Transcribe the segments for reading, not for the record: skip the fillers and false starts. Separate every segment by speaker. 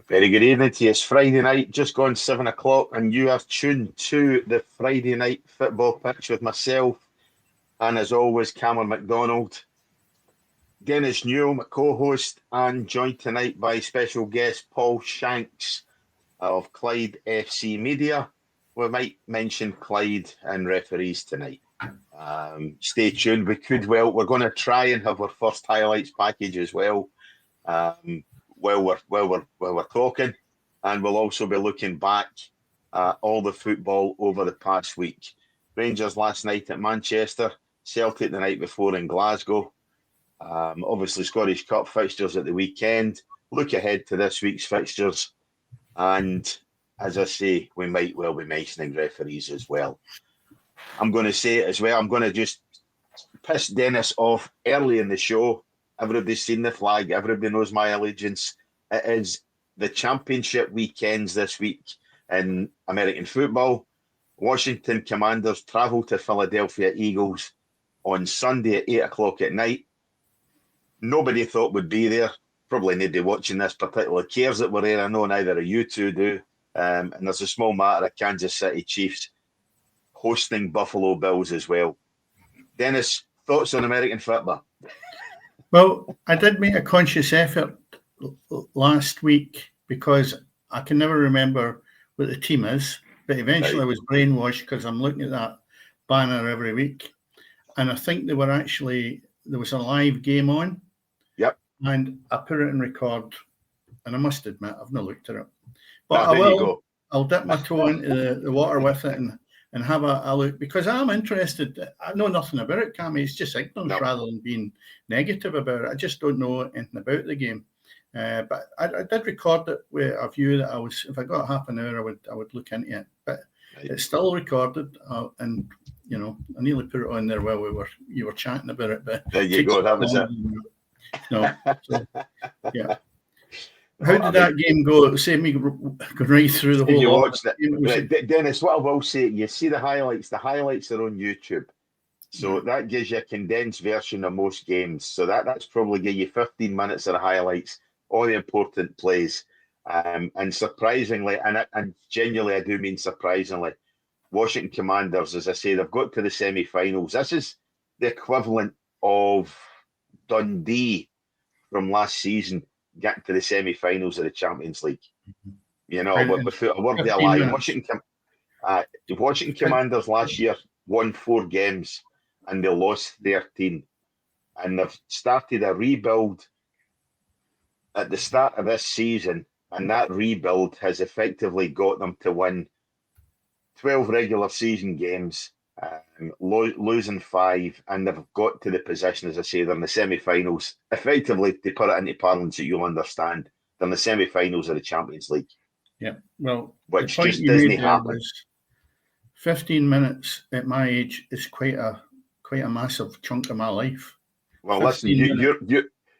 Speaker 1: Very good evening to you. It's Friday night, just gone 7 o'clock, and you are tuned to the Friday night football pitch with myself, and as always, Cameron McDonald, Dennis Newell, my co-host, and joined tonight by special guest Paul Shanks of Clyde FC Media. We might mention Clyde and referees tonight. Stay tuned. We're going to try and have our first highlights package as well. While we're talking, and we'll also be looking back at all the football over the past week. Rangers last night at Manchester, Celtic the night before in Glasgow. Obviously Scottish Cup fixtures at the weekend. Look ahead to this week's fixtures, and as I say, we might well be mentioning referees as well. I'm going to say it as well. I'm going to just piss Dennis off early in the show. Everybody's seen the flag. Everybody knows my allegiance. It is the championship weekends this week in American football. Washington Commanders travel to Philadelphia Eagles on Sunday at 8 o'clock at night. Nobody thought would be there. Probably nobody watching this particularly cares that we're there. I know neither of you two do. And there's a small matter of Kansas City Chiefs hosting Buffalo Bills as well. Dennis, thoughts on American football?
Speaker 2: Well, I did make a conscious effort last week because I can never remember what the team is, but eventually I was brainwashed because I'm looking at that banner every week. And I think there was a live game on.
Speaker 1: Yep.
Speaker 2: And I put it in record, and I must admit, I've not looked at it. But I'll dip my toe into the water with it and have a look, because I'm interested. I know nothing about it, Cammy. It's just ignorance rather than being negative about it. I just don't know anything about the game. But I did record it with a view that if I got half an hour, I would look into it. But it's still recorded, and I nearly put it on there while you were chatting about it. But
Speaker 1: there you go. That was it.
Speaker 2: No, so, yeah. How did that game go? It saved me going right through the whole.
Speaker 1: You watched it, Dennis. What I will say, you see the highlights. The highlights are on YouTube, so that gives you a condensed version of most games. So that's probably give you 15 minutes of the highlights, all the important plays, and surprisingly, and genuinely, I do mean surprisingly, Washington Commanders, as I say, they've got to the semi-finals. This is the equivalent of Dundee from last season getting to the semi-finals of the Champions League. Without a word of a lie, Washington Commanders last year won 4 games and they lost 13. And they've started a rebuild at the start of this season, and that rebuild has effectively got them to win 12 regular season games, losing 5, and they've got to the position, as I say, they're in the semi-finals. Effectively, to put it into parlance that you'll understand, they're in the semi-finals of the Champions League.
Speaker 2: Yeah, well,
Speaker 1: which just doesn't happen.
Speaker 2: 15 minutes at my age is quite a massive chunk of my life.
Speaker 1: Well, listen,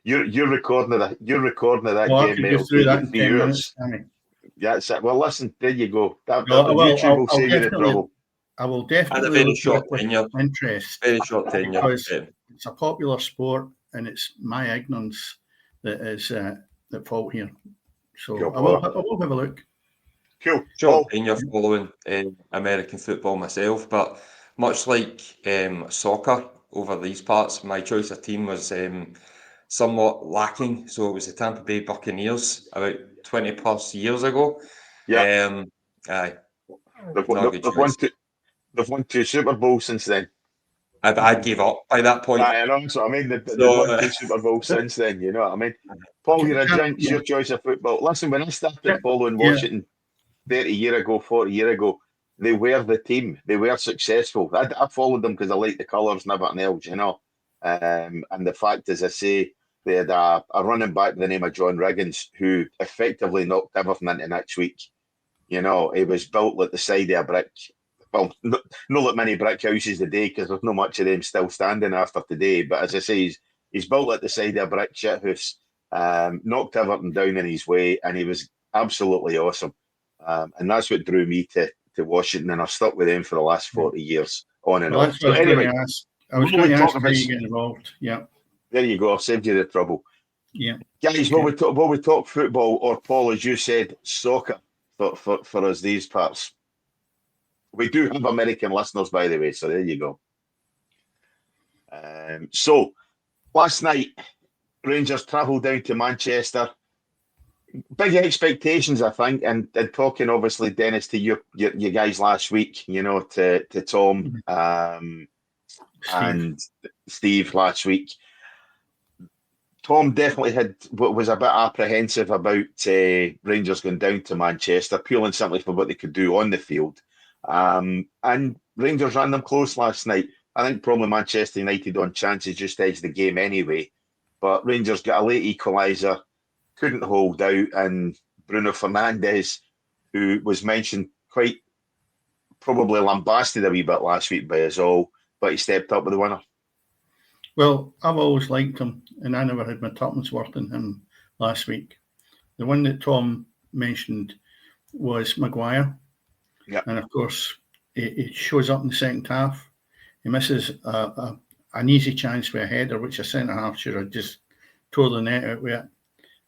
Speaker 1: you're recording of that game, mate.
Speaker 2: Through that in 10 minutes,
Speaker 1: yeah, that's it. Well, listen, there you go. YouTube will save you the trouble.
Speaker 2: I will definitely.
Speaker 3: And a very short tenure.
Speaker 2: Interest.
Speaker 3: Very short tenure.
Speaker 2: Because it's a popular sport, and it's my ignorance that is at fault here. So I will have a look.
Speaker 1: Cool.
Speaker 3: Short tenure following American football myself, but much like soccer over these parts, my choice of team was somewhat lacking. So it was the Tampa Bay Buccaneers about 20 plus years ago.
Speaker 1: Yeah. They've won 2 Super Bowls since then.
Speaker 3: I gave up by that point.
Speaker 1: I know, so I mean, they've won 2 Super Bowls since then, you know what I mean? Paul, you're a drink, your choice of football. Listen, when I started following Washington 30 years ago, 40 years ago, they were the team. They were successful. I followed them because I liked the colours and everything else, and the fact, as I say, they had a running back by the name of John Riggins who effectively knocked everything into next week. He was built like the side of a brick. Well, not like many brick houses today, because there's not much of them still standing after today. But as I say, he's built like the side of a brick shit house, knocked everything down in his way, and he was absolutely awesome. And that's what drew me to Washington, and I've stuck with them for the last 40 years, on and off. So anyway,
Speaker 2: I was going to ask how you get involved. Yeah.
Speaker 1: There you go. I've saved you the trouble.
Speaker 2: Yeah.
Speaker 1: Guys, will we talk football, or Paul, as you said, soccer for us these parts? We do have American listeners, by the way, so there you go. So last night, Rangers travelled down to Manchester. Big expectations, I think, and talking obviously, Dennis, to you guys last week, to Tom and Steve last week. Tom definitely was a bit apprehensive about Rangers going down to Manchester, purely and simply for what they could do on the field. And Rangers ran them close last night. I think probably Manchester United on chances just edged the game anyway. But Rangers got a late equaliser, couldn't hold out, and Bruno Fernandes, who was mentioned quite probably lambasted a wee bit last week by us all, but he stepped up with the winner.
Speaker 2: Well, I've always liked him, and I never had my tuppence worth in him last week. The one that Tom mentioned was Maguire.
Speaker 1: Yeah.
Speaker 2: And of course, it shows up in the second half. He misses an easy chance for a header, which a centre-half should have just tore the net out with it.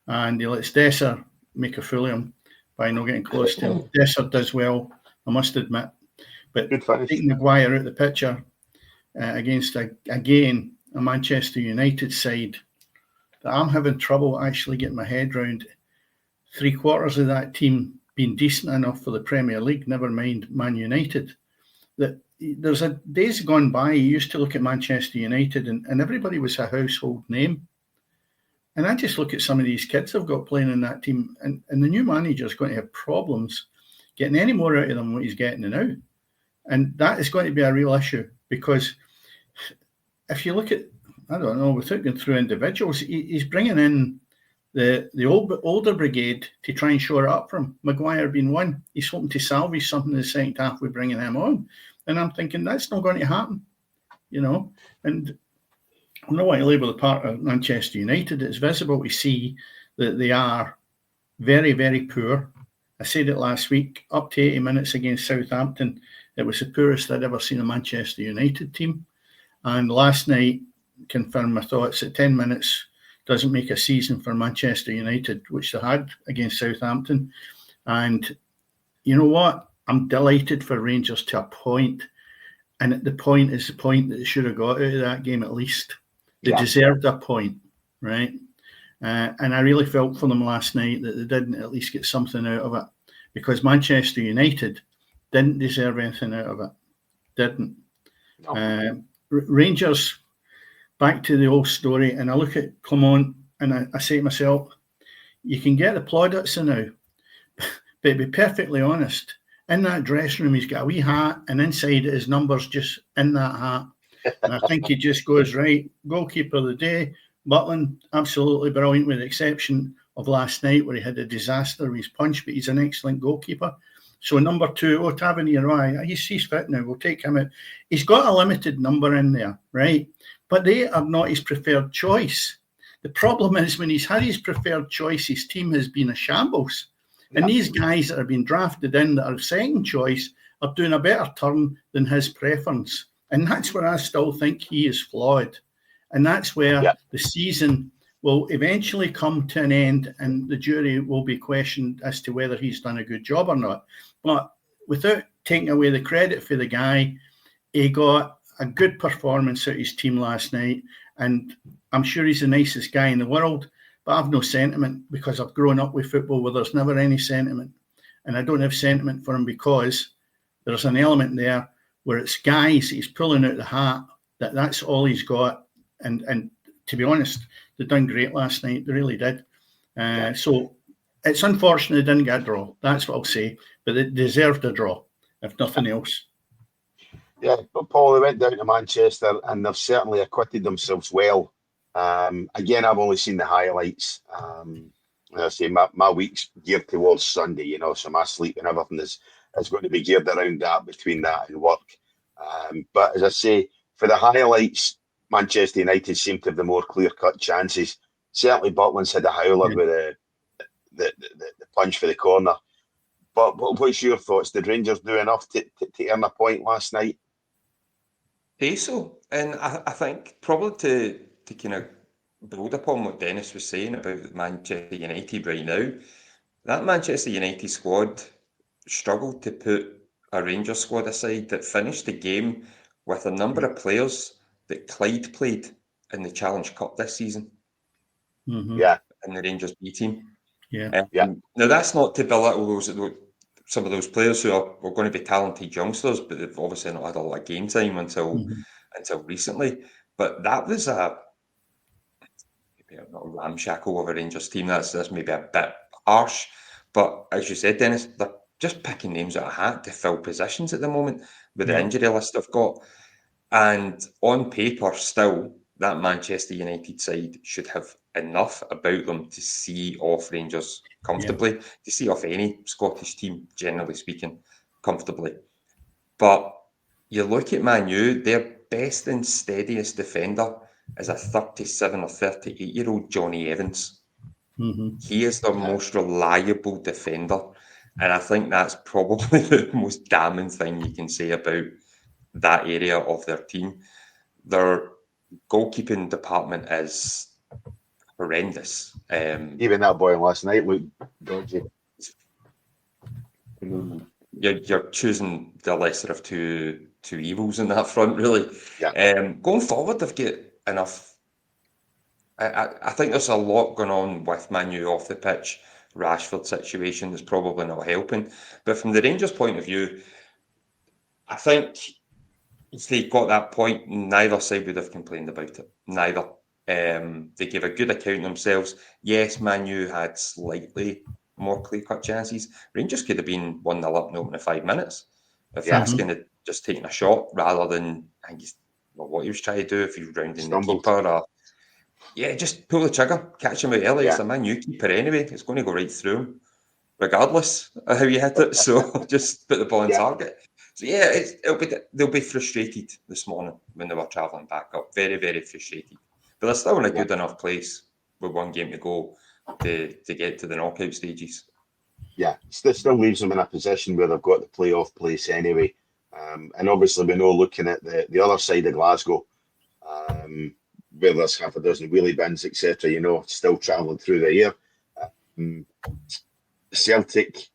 Speaker 2: And he lets Dessers make a fool of him by not getting close to him. Dessers does well, I must admit. But taking Maguire out of the picture against, again, a Manchester United side that I'm having trouble actually getting my head round. 3/4 of that team being decent enough for the Premier League, never mind Man United. That there's days gone by, you used to look at Manchester United and everybody was a household name. And I just look at some of these kids I've got playing in that team, and the new manager's going to have problems getting any more out of them than what he's getting now. And that is going to be a real issue, because if you look at, I don't know, without going through individuals, he's bringing in the older brigade to try and shore it up for him. Maguire being one. He's hoping to salvage something in the second half with bringing him on. And I'm thinking that's not going to happen, And I know I label the part of Manchester United. It's visible to see that they are very, very poor. I said it last week, up to 80 minutes against Southampton, it was the poorest I'd ever seen a Manchester United team. And last night confirmed my thoughts that 10 minutes doesn't make a season for Manchester United, which they had against Southampton. And you know what? I'm delighted for Rangers to a point. And the point is the point that they should have got out of that game at least. They deserved a point, right? And I really felt for them last night that they didn't at least get something out of it, because Manchester United didn't deserve anything out of it. Didn't. No. Rangers, back to the old story, and I look at Clement and I say to myself, you can get the plaudits now, but to be perfectly honest, in that dressing room, he's got a wee hat, and inside it, his number's just in that hat. And I think he just goes, right, goalkeeper of the day. Butland, absolutely brilliant, with the exception of last night where he had a disaster with his punch, but he's an excellent goalkeeper. So number 2, Tavernier, he's fit now, we'll take him out. He's got a limited number in there, right? But they are not his preferred choice. The problem is when he's had his preferred choice, his team has been a shambles. And these guys that have been drafted in that are second choice are doing a better turn than his preference. And that's where I still think he is flawed. And that's where the season will eventually come to an end and the jury will be questioned as to whether he's done a good job or not. But without taking away the credit for the guy, he got a good performance out of his team last night. And I'm sure he's the nicest guy in the world, but I've no sentiment because I've grown up with football where there's never any sentiment. And I don't have sentiment for him because there's an element there where it's guys he's pulling out the hat, that's all he's got. And to be honest, they done great last night. They really did. So it's unfortunate they didn't get a draw. That's what I'll say. But they deserved a draw, if nothing else.
Speaker 1: Yeah, but Paul, they went down to Manchester and they've certainly acquitted themselves well. Again, I've only seen the highlights. I say my week's geared towards Sunday, so my sleep and everything is going to be geared around that, between that and work. But as I say, for the highlights, Manchester United seem to have the more clear-cut chances. Certainly, Butland's had a howler with the punch for the corner. But what's your thoughts? Did Rangers do enough to earn a point last night?
Speaker 3: So, and I think probably to kind of build upon what Dennis was saying about Manchester United right now. That Manchester United squad struggled to put a Rangers squad aside that finished the game with a number of players that Clyde played in the Challenge Cup this season.
Speaker 1: Yeah.
Speaker 3: In the Rangers B team.
Speaker 2: Yeah.
Speaker 3: Now, that's not to belittle some of those players who are going to be talented youngsters, but they've obviously not had a lot of game time until recently. But that was maybe not a ramshackle of a Rangers team. That's maybe a bit harsh. But as you said, Dennis, they're just picking names out of a hat to fill positions at the moment with the injury list they've got. And on paper, still, that Manchester United side should have enough about them to see off Rangers comfortably, to see off any Scottish team, generally speaking, comfortably. But you look at Man U, their best and steadiest defender is a 37 or 38-year-old Johnny Evans. He is their most reliable defender. And I think that's probably the most damning thing you can say about that area of their team. Their goalkeeping department is horrendous.
Speaker 1: Even that boy last night looked dodgy.
Speaker 3: You're choosing the lesser of two evils in that front, really.
Speaker 1: Yeah.
Speaker 3: Going forward, they've got enough. I think there's a lot going on with Man U off the pitch. Rashford situation is probably not helping. But from the Rangers' point of view, I think if they got that point, neither side would have complained about it. Neither. They gave a good account of themselves. Yes, Man U had slightly more clear-cut chances. Rangers could have been 1-0 up in the opening 5 minutes. If that's going to just taking a shot rather than, I think what he was trying to do, if he was rounding the keeper or just pull the trigger, catch him out early. It's a Man U keeper anyway. It's going to go right through him, regardless of how you hit it. So just put the ball on target. So they'll be frustrated this morning when they were travelling back up. Very, very frustrated. But they're still in a good enough place with one game to go to get to the knockout stages.
Speaker 1: Yeah, still leaves them in a position where they've got the playoff place anyway. And obviously we know, looking at the other side of Glasgow, where there's half a dozen wheelie bins, etc., still travelling through the air. Celtic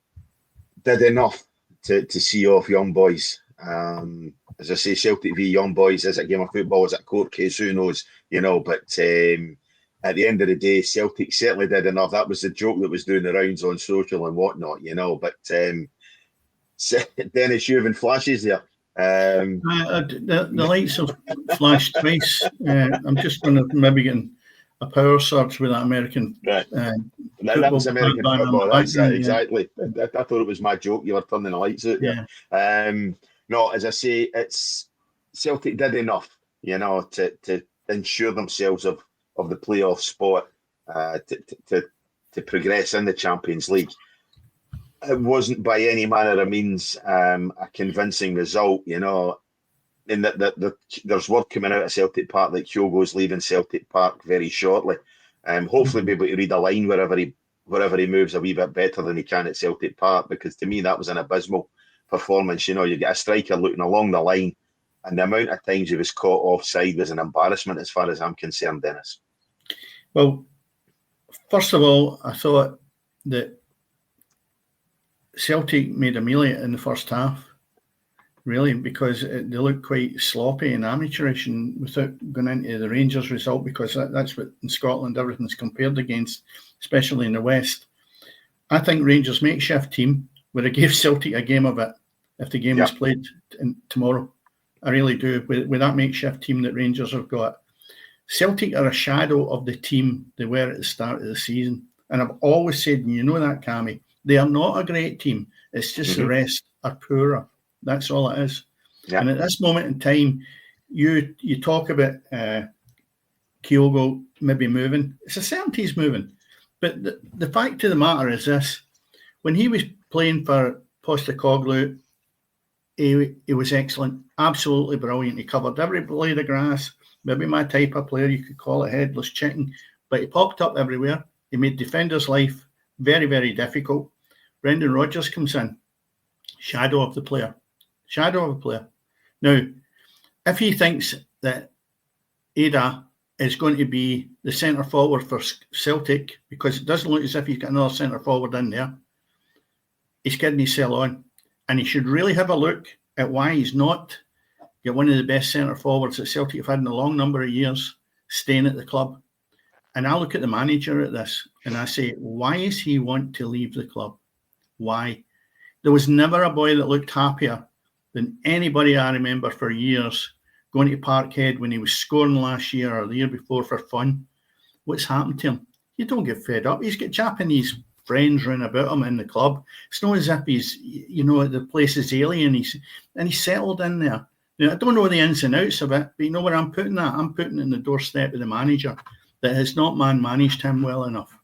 Speaker 1: did enough to see off Young Boys. As I say, Celtic v Young Boys, is it a game of football, is it a court case, who knows, but at the end of the day, Celtic certainly did enough. That was the joke that was doing the rounds on social and whatnot, but Dennis, you having flashes there.
Speaker 2: The lights have flashed twice. I'm just going to maybe get a power surge with that American.
Speaker 1: Right. That was American football. That's exactly. I thought it was my joke. You were turning the lights out there. Yeah. No, as I say, it's Celtic did enough, to ensure themselves of the playoff spot, to progress in the Champions League. It wasn't by any manner of means a convincing result, in that there's word coming out of Celtic Park that Kyogo's leaving Celtic Park very shortly. Hopefully be able to read a line wherever he moves a wee bit better than he can at Celtic Park, because to me that was an abysmal performance. You get a striker looking along the line, and the amount of times he was caught offside was an embarrassment as far as I'm concerned, Dennis.
Speaker 2: Well, first of all, I thought that Celtic made a meal in the first half, really, because they looked quite sloppy and amateurish, and without going into the Rangers result, because that's what in Scotland everything's compared against, especially in the West. I think Rangers' makeshift team would have gave Celtic a game of it if the game was played tomorrow. I really do. With that makeshift team that Rangers have got, Celtic are a shadow of the team they were at the start of the season. And I've always said, and you know that, Cammy, they are not a great team. It's just the rest are poorer. That's all it is. Yeah. And at this moment in time, you talk about Kyogo maybe moving. It's a certainty he's moving. But the fact of the matter is this. When he was playing for Postecoglou, he was excellent. Absolutely brilliant. He covered every blade of grass. Maybe my type of player, you could call it headless chicken. But he popped up everywhere. He made defenders' life very, very difficult. Brendan Rodgers comes in. Shadow of the player. Now, if he thinks that Ada is going to be the centre forward for Celtic, because it doesn't look as if he's got another centre forward in there. He's kidding himself on, and he should really have a look at why he's not got one of the best centre forwards that Celtic have had in a long number of years staying at the club. And I look at the manager at this and I say, why is he want to leave the club? Why? There was never a boy that looked happier than anybody I remember for years going to Parkhead when he was scoring last year or the year before for fun. What's happened to him? You don't get fed up. He's got Japanese friends running about him in the club. It's not as if he's, the place is alien. He's settled in there. Now, I don't know the ins and outs of it, but you know where I'm putting that? I'm putting it in the doorstep of the manager that has not managed him well enough.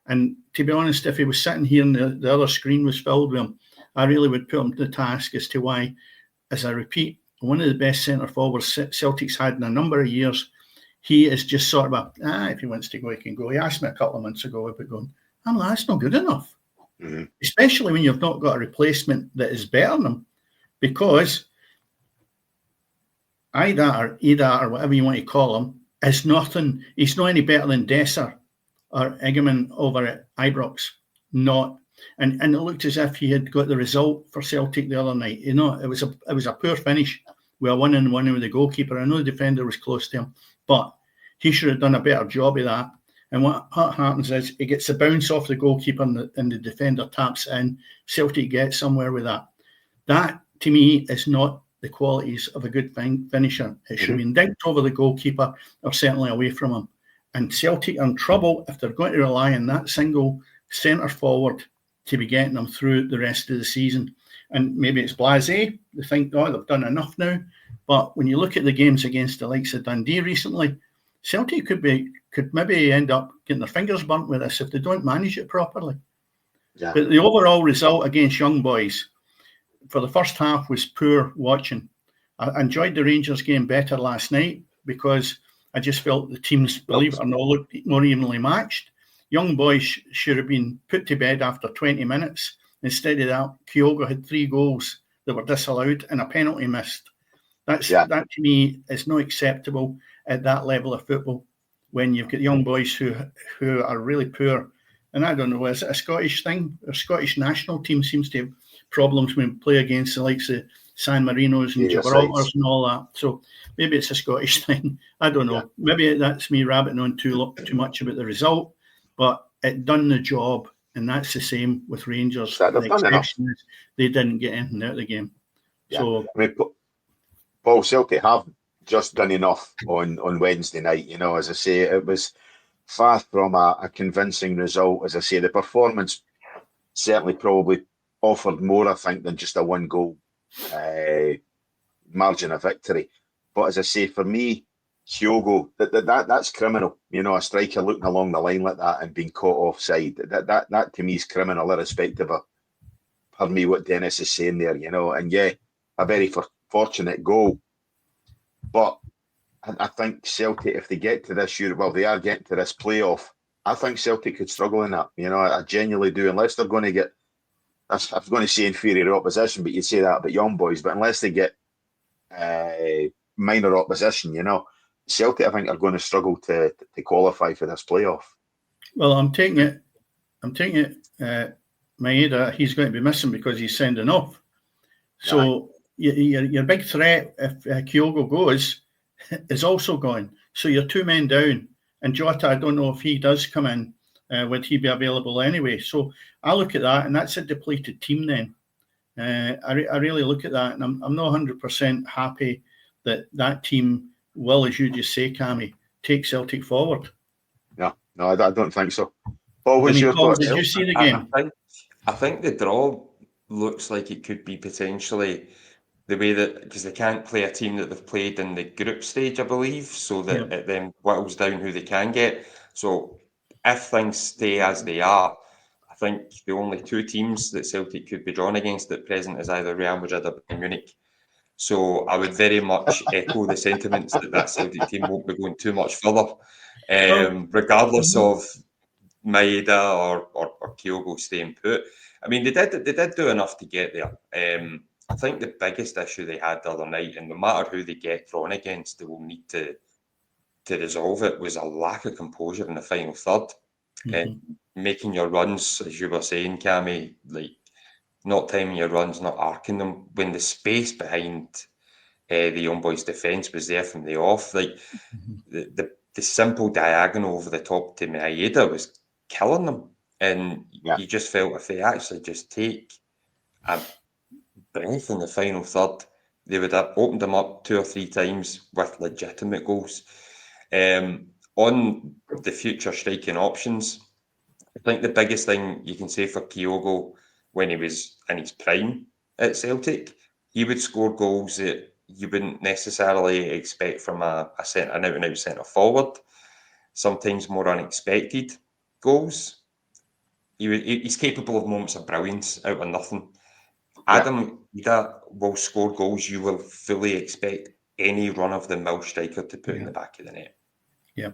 Speaker 2: And to be honest, if he was sitting here and the other screen was filled with him, I really would put him to the task as to why, as I repeat, one of the best centre forwards Celtic's had in a number of years, he is just sort of if he wants to go, he can go. He asked me a couple of months ago about going, I'm like, that's not good enough. Mm-hmm. Especially when you've not got a replacement that is better than him, because Ida or whatever you want to call him is nothing. He's not any better than Dessers or Egeman over at Ibrox. Not. And it looked as if he had got the result for Celtic the other night. It was a poor finish with a 1-on-1 with the goalkeeper. I know the defender was close to him, but he should have done a better job of that. And what happens is he gets the bounce off the goalkeeper and the defender taps in. Celtic gets somewhere with that. That, to me, is not the qualities of a good finisher. It should have been dinked over the goalkeeper or certainly away from him. And Celtic are in trouble if they're going to rely on that single centre forward to be getting them through the rest of the season. And maybe it's blasé. They think, they've done enough now. But when you look at the games against the likes of Dundee recently, Celtic could maybe end up getting their fingers burnt with this if they don't manage it properly. Yeah. But the overall result against Young Boys for the first half was poor watching. I enjoyed the Rangers game better last night because I just felt the teams, believe it or not, looked more evenly matched. Young Boys should have been put to bed after 20 minutes. Instead of that, Kyogo had 3 goals that were disallowed and a penalty missed. That to me is not acceptable at that level of football when you've got young boys who are really poor. And I don't know, is it a Scottish thing? Our Scottish national team seems to have problems when we play against the likes of San Marinos and Gibraltars and all that. So maybe it's a Scottish thing. I don't know. Yeah. Maybe that's me rabbiting on too much about the result, but it done the job. And that's the same with Rangers. The exception is they didn't get anything out of the game. Yeah. So
Speaker 1: I mean, Paul, Celtic have just done enough on Wednesday night. As I say, it was far from a convincing result. As I say, the performance certainly probably offered more, I think, than just a 1-goal margin of victory. But as I say, for me, Kyogo, that's criminal. A striker looking along the line like that and being caught offside. That to me is criminal, irrespective of, pardon me, what Dennis is saying there. And yeah, a very fortunate goal. But I think Celtic, if they get to this year, they are getting to this playoff. I think Celtic could struggle in that. I genuinely do, unless they're going to get. I was going to say inferior opposition, but you'd say that about Young Boys. But unless they get minor opposition, Celtic, I think, are going to struggle to qualify for this playoff.
Speaker 2: Well, I'm taking it. Maeda, he's going to be missing because he's sending off. So your big threat, if Kyogo goes, is also gone. So you're 2 men down. And Jota, I don't know if he does come in. Would he be available anyway? So I look at that, and that's a depleted team then. I really look at that, and I'm not 100% happy that team will, as you just say, Cammy, take Celtic forward.
Speaker 1: No, I don't think so. Paul, what's your thoughts?
Speaker 2: Did you see the game?
Speaker 3: I think the draw looks like it could be potentially the way that, because they can't play a team that they've played in the group stage, I believe, so that it then whittles down who they can get. So if things stay as they are, I think the only 2 teams that Celtic could be drawn against at present is either Real Madrid or Bayern Munich. So I would very much echo the sentiments that Celtic team won't be going too much further, regardless of Maeda or Kyogo staying put. I mean, they did do enough to get there. I think the biggest issue they had the other night, and no matter who they get drawn against, they will need to to resolve it was a lack of composure in the final third. And making your runs, as you were saying, Cammy, like not timing your runs, not arcing them, when the space behind the Young Boys' defence was there from the off. Like the simple diagonal over the top to Maeda was killing them. And you just felt if they actually just take a breath in the final third, they would have opened them up 2 or 3 times with legitimate goals. On the future striking options, I think the biggest thing you can say for Kyogo when he was in his prime at Celtic, he would score goals that you wouldn't necessarily expect from an out-and-out centre forward. Sometimes more unexpected goals. He's capable of moments of brilliance out of nothing. Adam Idah will score goals you will fully expect any run-of-the-mill striker to put in the back of the net.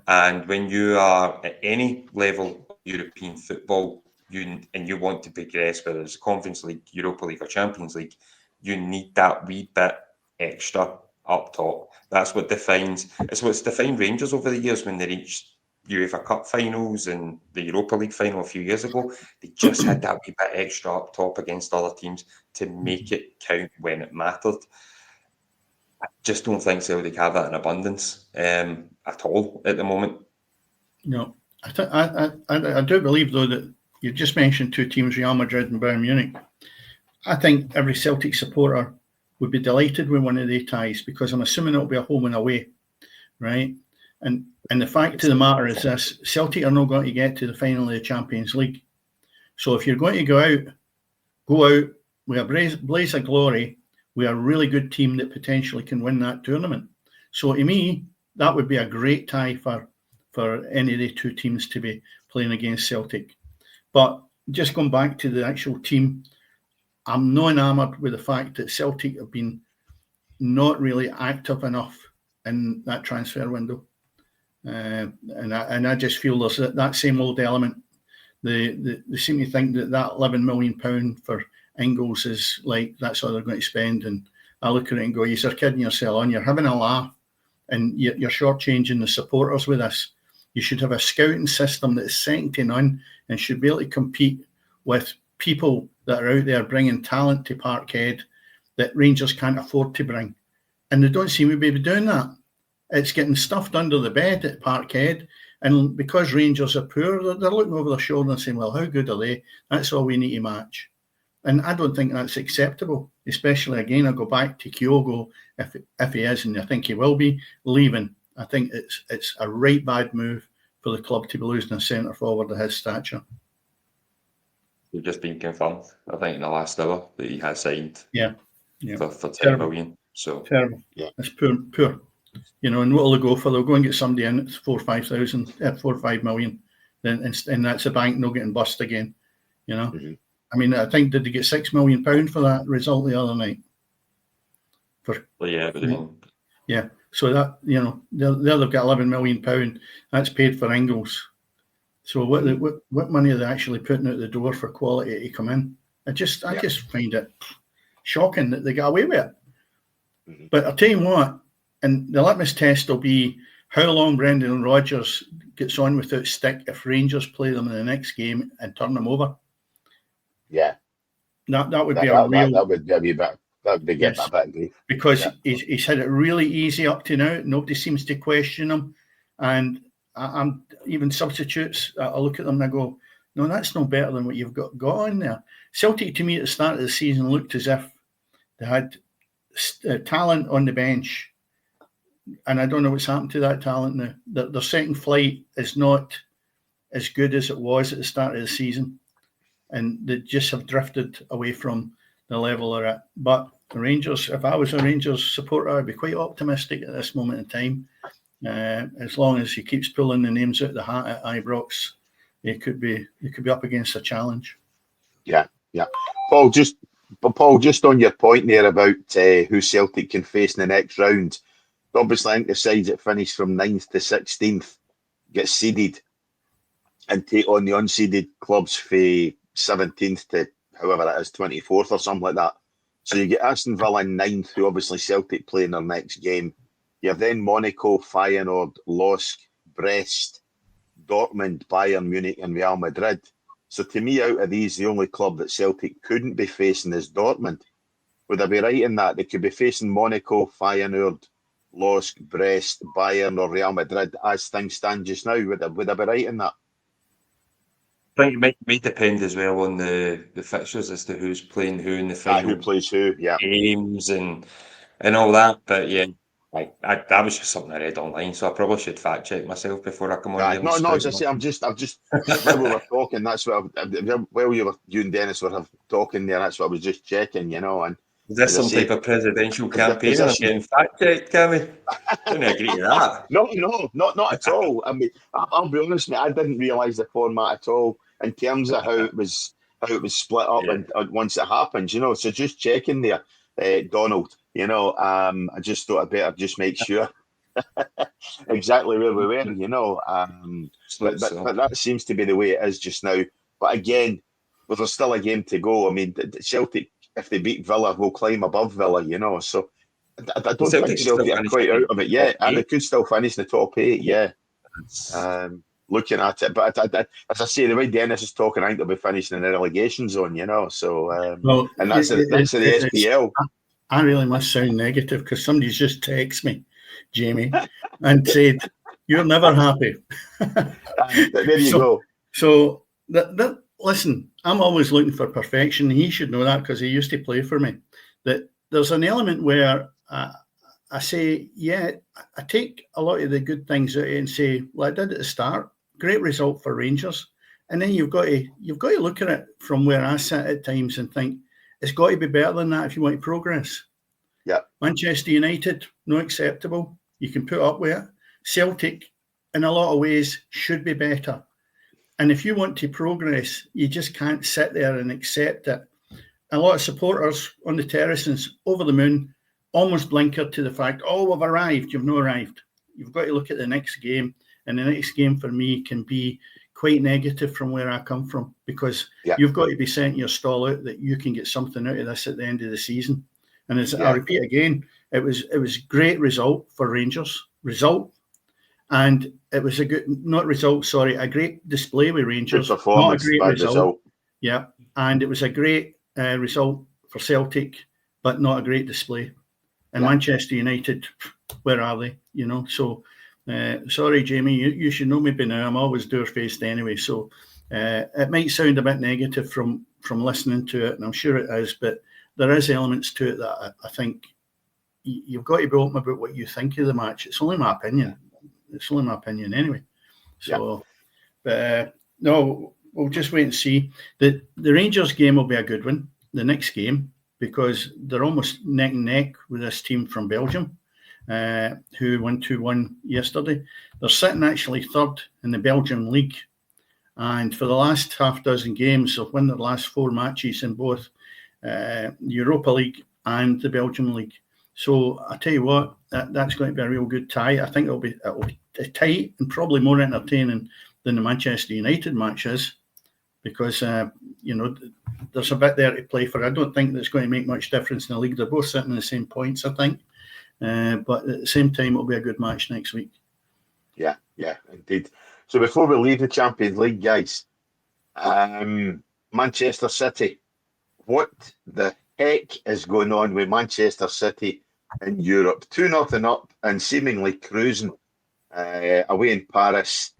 Speaker 3: And when you are at any level of European football, you want to progress, whether it's Conference League, Europa League or Champions League, you need that wee bit extra up top. It's what's defined Rangers over the years when they reached UEFA Cup finals and the Europa League final a few years ago. They just had that wee bit extra up top against other teams to make it count when it mattered. I just don't think Celtic have that in abundance at all at the moment.
Speaker 2: No, I do believe, though, that you just mentioned 2 teams, Real Madrid and Bayern Munich. I think every Celtic supporter would be delighted with one of their ties, because I'm assuming it'll be a home and away, right? And the fact of the matter is this: Celtic are not going to get to the final of the Champions League. So if you're going to go out with a blaze of glory, with a really good team that potentially can win that tournament. So to me, that would be a great tie for any of the 2 teams to be playing against Celtic. But just going back to the actual team, I'm not enamoured with the fact that Celtic have been not really active enough in that transfer window. And I just feel there's that same old element. They seem to think that £11 million for Ingles is like that's all they're going to spend. And I look at it and go, you're kidding yourself on. You're having a laugh, and you're shortchanging the supporters with this. You should have a scouting system that's second to none and should be able to compete with people that are out there bringing talent to Parkhead that Rangers can't afford to bring. And they don't seem to be doing that. It's getting stuffed under the bed at Parkhead. And because Rangers are poor, they're looking over their shoulder and saying, well, how good are they? That's all we need to match. And I don't think that's acceptable, especially, again, I'll go back to Kyogo, if he is, and I think he will be, leaving. I think it's a right bad move for the club to be losing a centre forward of his stature.
Speaker 3: You've just been confirmed, I think, in the last hour that he has signed for 10 million. So
Speaker 2: terrible. Yeah. It's poor. You know, and what will they go for? They'll go and get somebody in at 4 or 5 million, and that's a bank not getting bust again. You know, I mean, I think did they get £6 million for that result the other night? Yeah. So that, you know, they've got £11 million. That's paid for Ingles. So what money are they actually putting out the door for quality to come in? I just find it shocking that they got away with it. But I'll tell you what, and the litmus test will be how long Brendan Rodgers gets on without stick if Rangers play them in the next game and turn them over.
Speaker 1: Yeah.
Speaker 2: That would be a real...
Speaker 1: That would be a bit... That would be getting a bit grief.
Speaker 2: Because he's had it really easy up to now. Nobody seems to question him. And I'm even substitutes, I look at them and I go, no, that's no better than what you've got on there. Celtic, to me, at the start of the season, looked as if they had talent on the bench. And I don't know what's happened to that talent now. Their second flight is not as good as it was at the start of the season. And they just have drifted away from the level they're at. But the Rangers, if I was a Rangers supporter, I'd be quite optimistic at this moment in time. As long as he keeps pulling the names out of the hat at Ibrox, he could be up against a challenge.
Speaker 1: Yeah. Paul, just on your point there about who Celtic can face in the next round. Obviously, I think the sides that finish from 9th to 16th get seeded and take on the unseeded clubs for 17th to however it is, 24th or something like that. So you get Aston Villa in 9th, who obviously Celtic play in their next game. You have then Monaco, Feyenoord, LOSC, Brest, Dortmund, Bayern Munich and Real Madrid. So to me, out of these, the only club that Celtic couldn't be facing is Dortmund. Would I be right in that? They could be facing Monaco, Feyenoord, LOSC, Brest, Bayern or Real Madrid as things stand just now. Would I be right in that?
Speaker 3: I think it might depend as well on the fixtures as to who's playing who in the final
Speaker 1: who plays who, yeah,
Speaker 3: games and all that. But yeah, that was just something I read online, so I probably should fact check myself before I come on here.
Speaker 1: No, as I say, I'm just while we were talking, that's what while you and Dennis were talking there, that's what I was just checking, and
Speaker 3: is this some type of presidential campaign? I'm getting fact checked, Cammy. I don't agree with that.
Speaker 1: No, not at all. I mean, I'll be honest, mate, I didn't realise the format at all in terms of how it was split up and once it happened, So just checking there, Donald. I just thought I'd better just make sure exactly where we were, but that seems to be the way it is just now. But again, there's still a game to go. I mean, Celtic, if they beat Villa, will climb above Villa, So I don't think Celtic are quite out of it yet, and they could still finish in the top 8. Yeah, looking at it, but as I say, the way Dennis is talking, I think they'll be finishing in the relegation zone, So and that's the SPL.
Speaker 2: I really must sound negative because somebody's just texted me, Jamie, and said, "You're never happy."
Speaker 1: There you go.
Speaker 2: So listen, I'm always looking for perfection. He should know that because he used to play for me. That there's an element where I say, I take a lot of the good things out of it and say, well, I did at the start. Great result for Rangers, and then you've got to look at it from where I sit at times and think, it's got to be better than that if you want to progress.
Speaker 1: Yeah.
Speaker 2: Manchester United, not acceptable. You can put up with it. Celtic, in a lot of ways, should be better. And if you want to progress, you just can't sit there and accept it. A lot of supporters on the terraces, over the moon, almost blinkered to the fact, we've arrived. You've not arrived. You've got to look at the next game. And the next game for me can be quite negative from where I come from, because you've got to be setting your stall out that you can get something out of this at the end of the season. And as I repeat again, it was a great result for Rangers. And it was a great display with Rangers.
Speaker 1: Good performance,
Speaker 2: not a great
Speaker 1: result.
Speaker 2: Yeah, and it was a great result for Celtic, but not a great display. And Manchester United, where are they? So sorry, Jamie, you should know me by now. I'm always door-faced anyway, so it might sound a bit negative from listening to it, and I'm sure it is, but there is elements to it that I think you've got to be open about what you think of the match. It's only my opinion. It's only my opinion anyway. So, no, we'll just wait and see. The Rangers game will be a good one, the next game, because they're almost neck and neck with this team from Belgium, who won 2-1 yesterday. They're sitting actually third in the Belgian league. And for the last half dozen games, they've won their last 4 matches in both the Europa League and the Belgian league. So I tell you what, that's going to be a real good tie. I think it'll be tight and probably more entertaining than the Manchester United match is, because there's a bit there to play for. I don't think that's going to make much difference in the league. They're both sitting in the same points, I think. But at the same time, it'll be a good match next week.
Speaker 1: Yeah, indeed. So before we leave the Champions League, guys, Manchester City, what the heck is going on with Manchester City in Europe? 2-0 up and seemingly cruising away in Paris.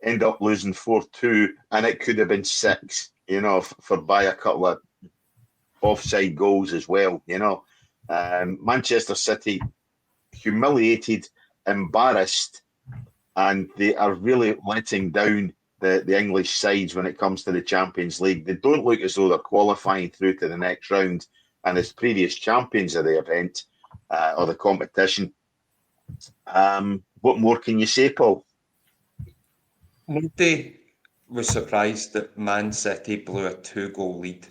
Speaker 1: End up losing 4-2, and it could have been 6, for by a couple of offside goals as well, Manchester City humiliated, embarrassed, and they are really letting down the English sides when it comes to the Champions League. They don't look as though they're qualifying through to the next round, and as previous champions of the event or the competition. What more can you say, Paul?
Speaker 3: Nobody was surprised that Man City blew a 2-goal lead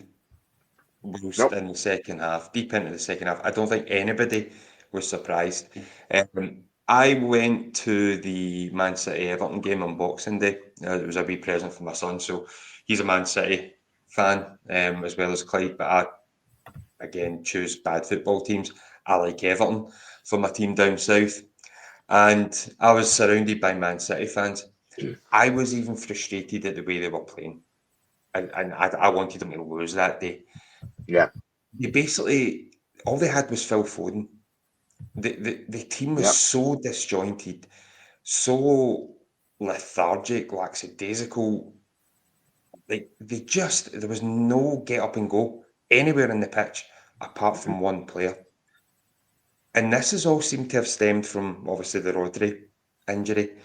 Speaker 3: whilst in the second half, deep into the second half. I don't think anybody was surprised. I went to the Man City Everton game on Boxing Day. It was a wee present for my son, so he's a Man City fan as well as Clyde, but I, again, choose bad football teams. I like Everton for my team down south. And I was surrounded by Man City fans. I was even frustrated at the way they were playing. And I wanted them to lose that day.
Speaker 1: Yeah.
Speaker 3: They basically, all they had was Phil Foden. The team was so disjointed, so lethargic, lackadaisical. Like there was no get up and go anywhere in the pitch apart from one player. And this has all seemed to have stemmed from obviously the Rodri injury,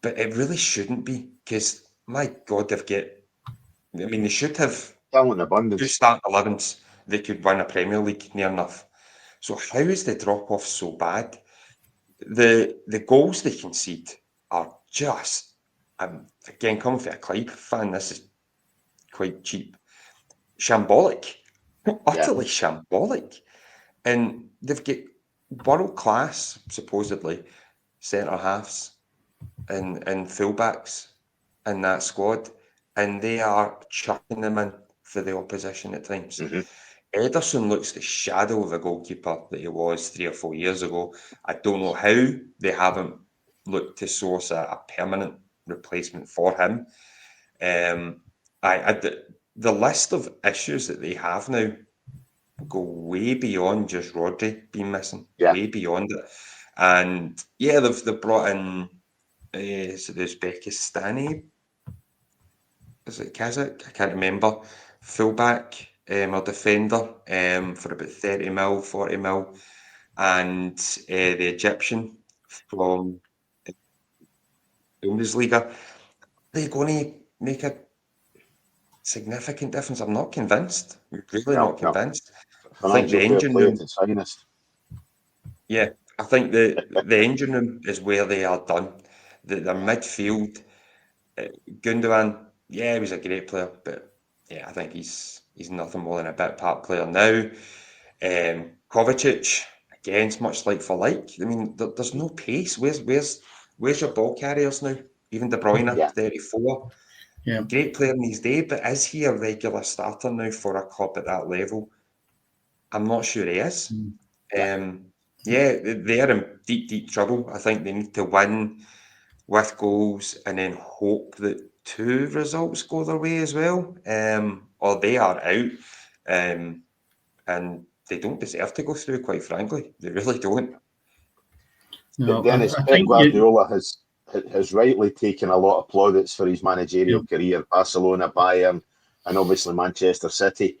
Speaker 3: but it really shouldn't be because my God, they should have
Speaker 1: Talent abundance.
Speaker 3: two starting 11s. They could win a Premier League near enough. So how is the drop off so bad? The goals they concede are just, again, coming from a Clyde fan, this is quite cheap, shambolic, utterly shambolic. And they've got world class, supposedly, centre halves and fullbacks in that squad, and they are chucking them in for the opposition at times.
Speaker 1: Mm-hmm.
Speaker 3: Ederson looks the shadow of a goalkeeper that he was 3 or 4 years ago. I don't know how they haven't looked to source a permanent replacement for him. The list of issues that they have now go way beyond just Rodri being missing, way beyond it. And they've brought in is it Uzbekistani? Is it Kazakh? I can't remember. Fullback or defender for about 30 mil, 40 mil. And the Egyptian from the Bundesliga. They're going to make a significant difference. I'm not convinced. I'm really not convinced. I think the engine room. Yeah, I think the engine room is where they are done. Their midfield, Gundogan, he was a great player, but I think he's nothing more than a bit part player now. Kovacic, again, it's much like for like. I mean, there's no pace. Where's your ball carriers now? Even De Bruyne, 34.
Speaker 2: Yeah.
Speaker 3: Great player in his day, but is he a regular starter now for a club at that level? I'm not sure he is. They're in deep, deep trouble. I think they need to win with goals and then hope that 2 results go their way as well, or they are out. And they don't deserve to go through, quite frankly. They really don't.
Speaker 1: No, Dennis, Pep Guardiola has rightly taken a lot of plaudits for his managerial career, Barcelona, Bayern, and obviously Manchester City.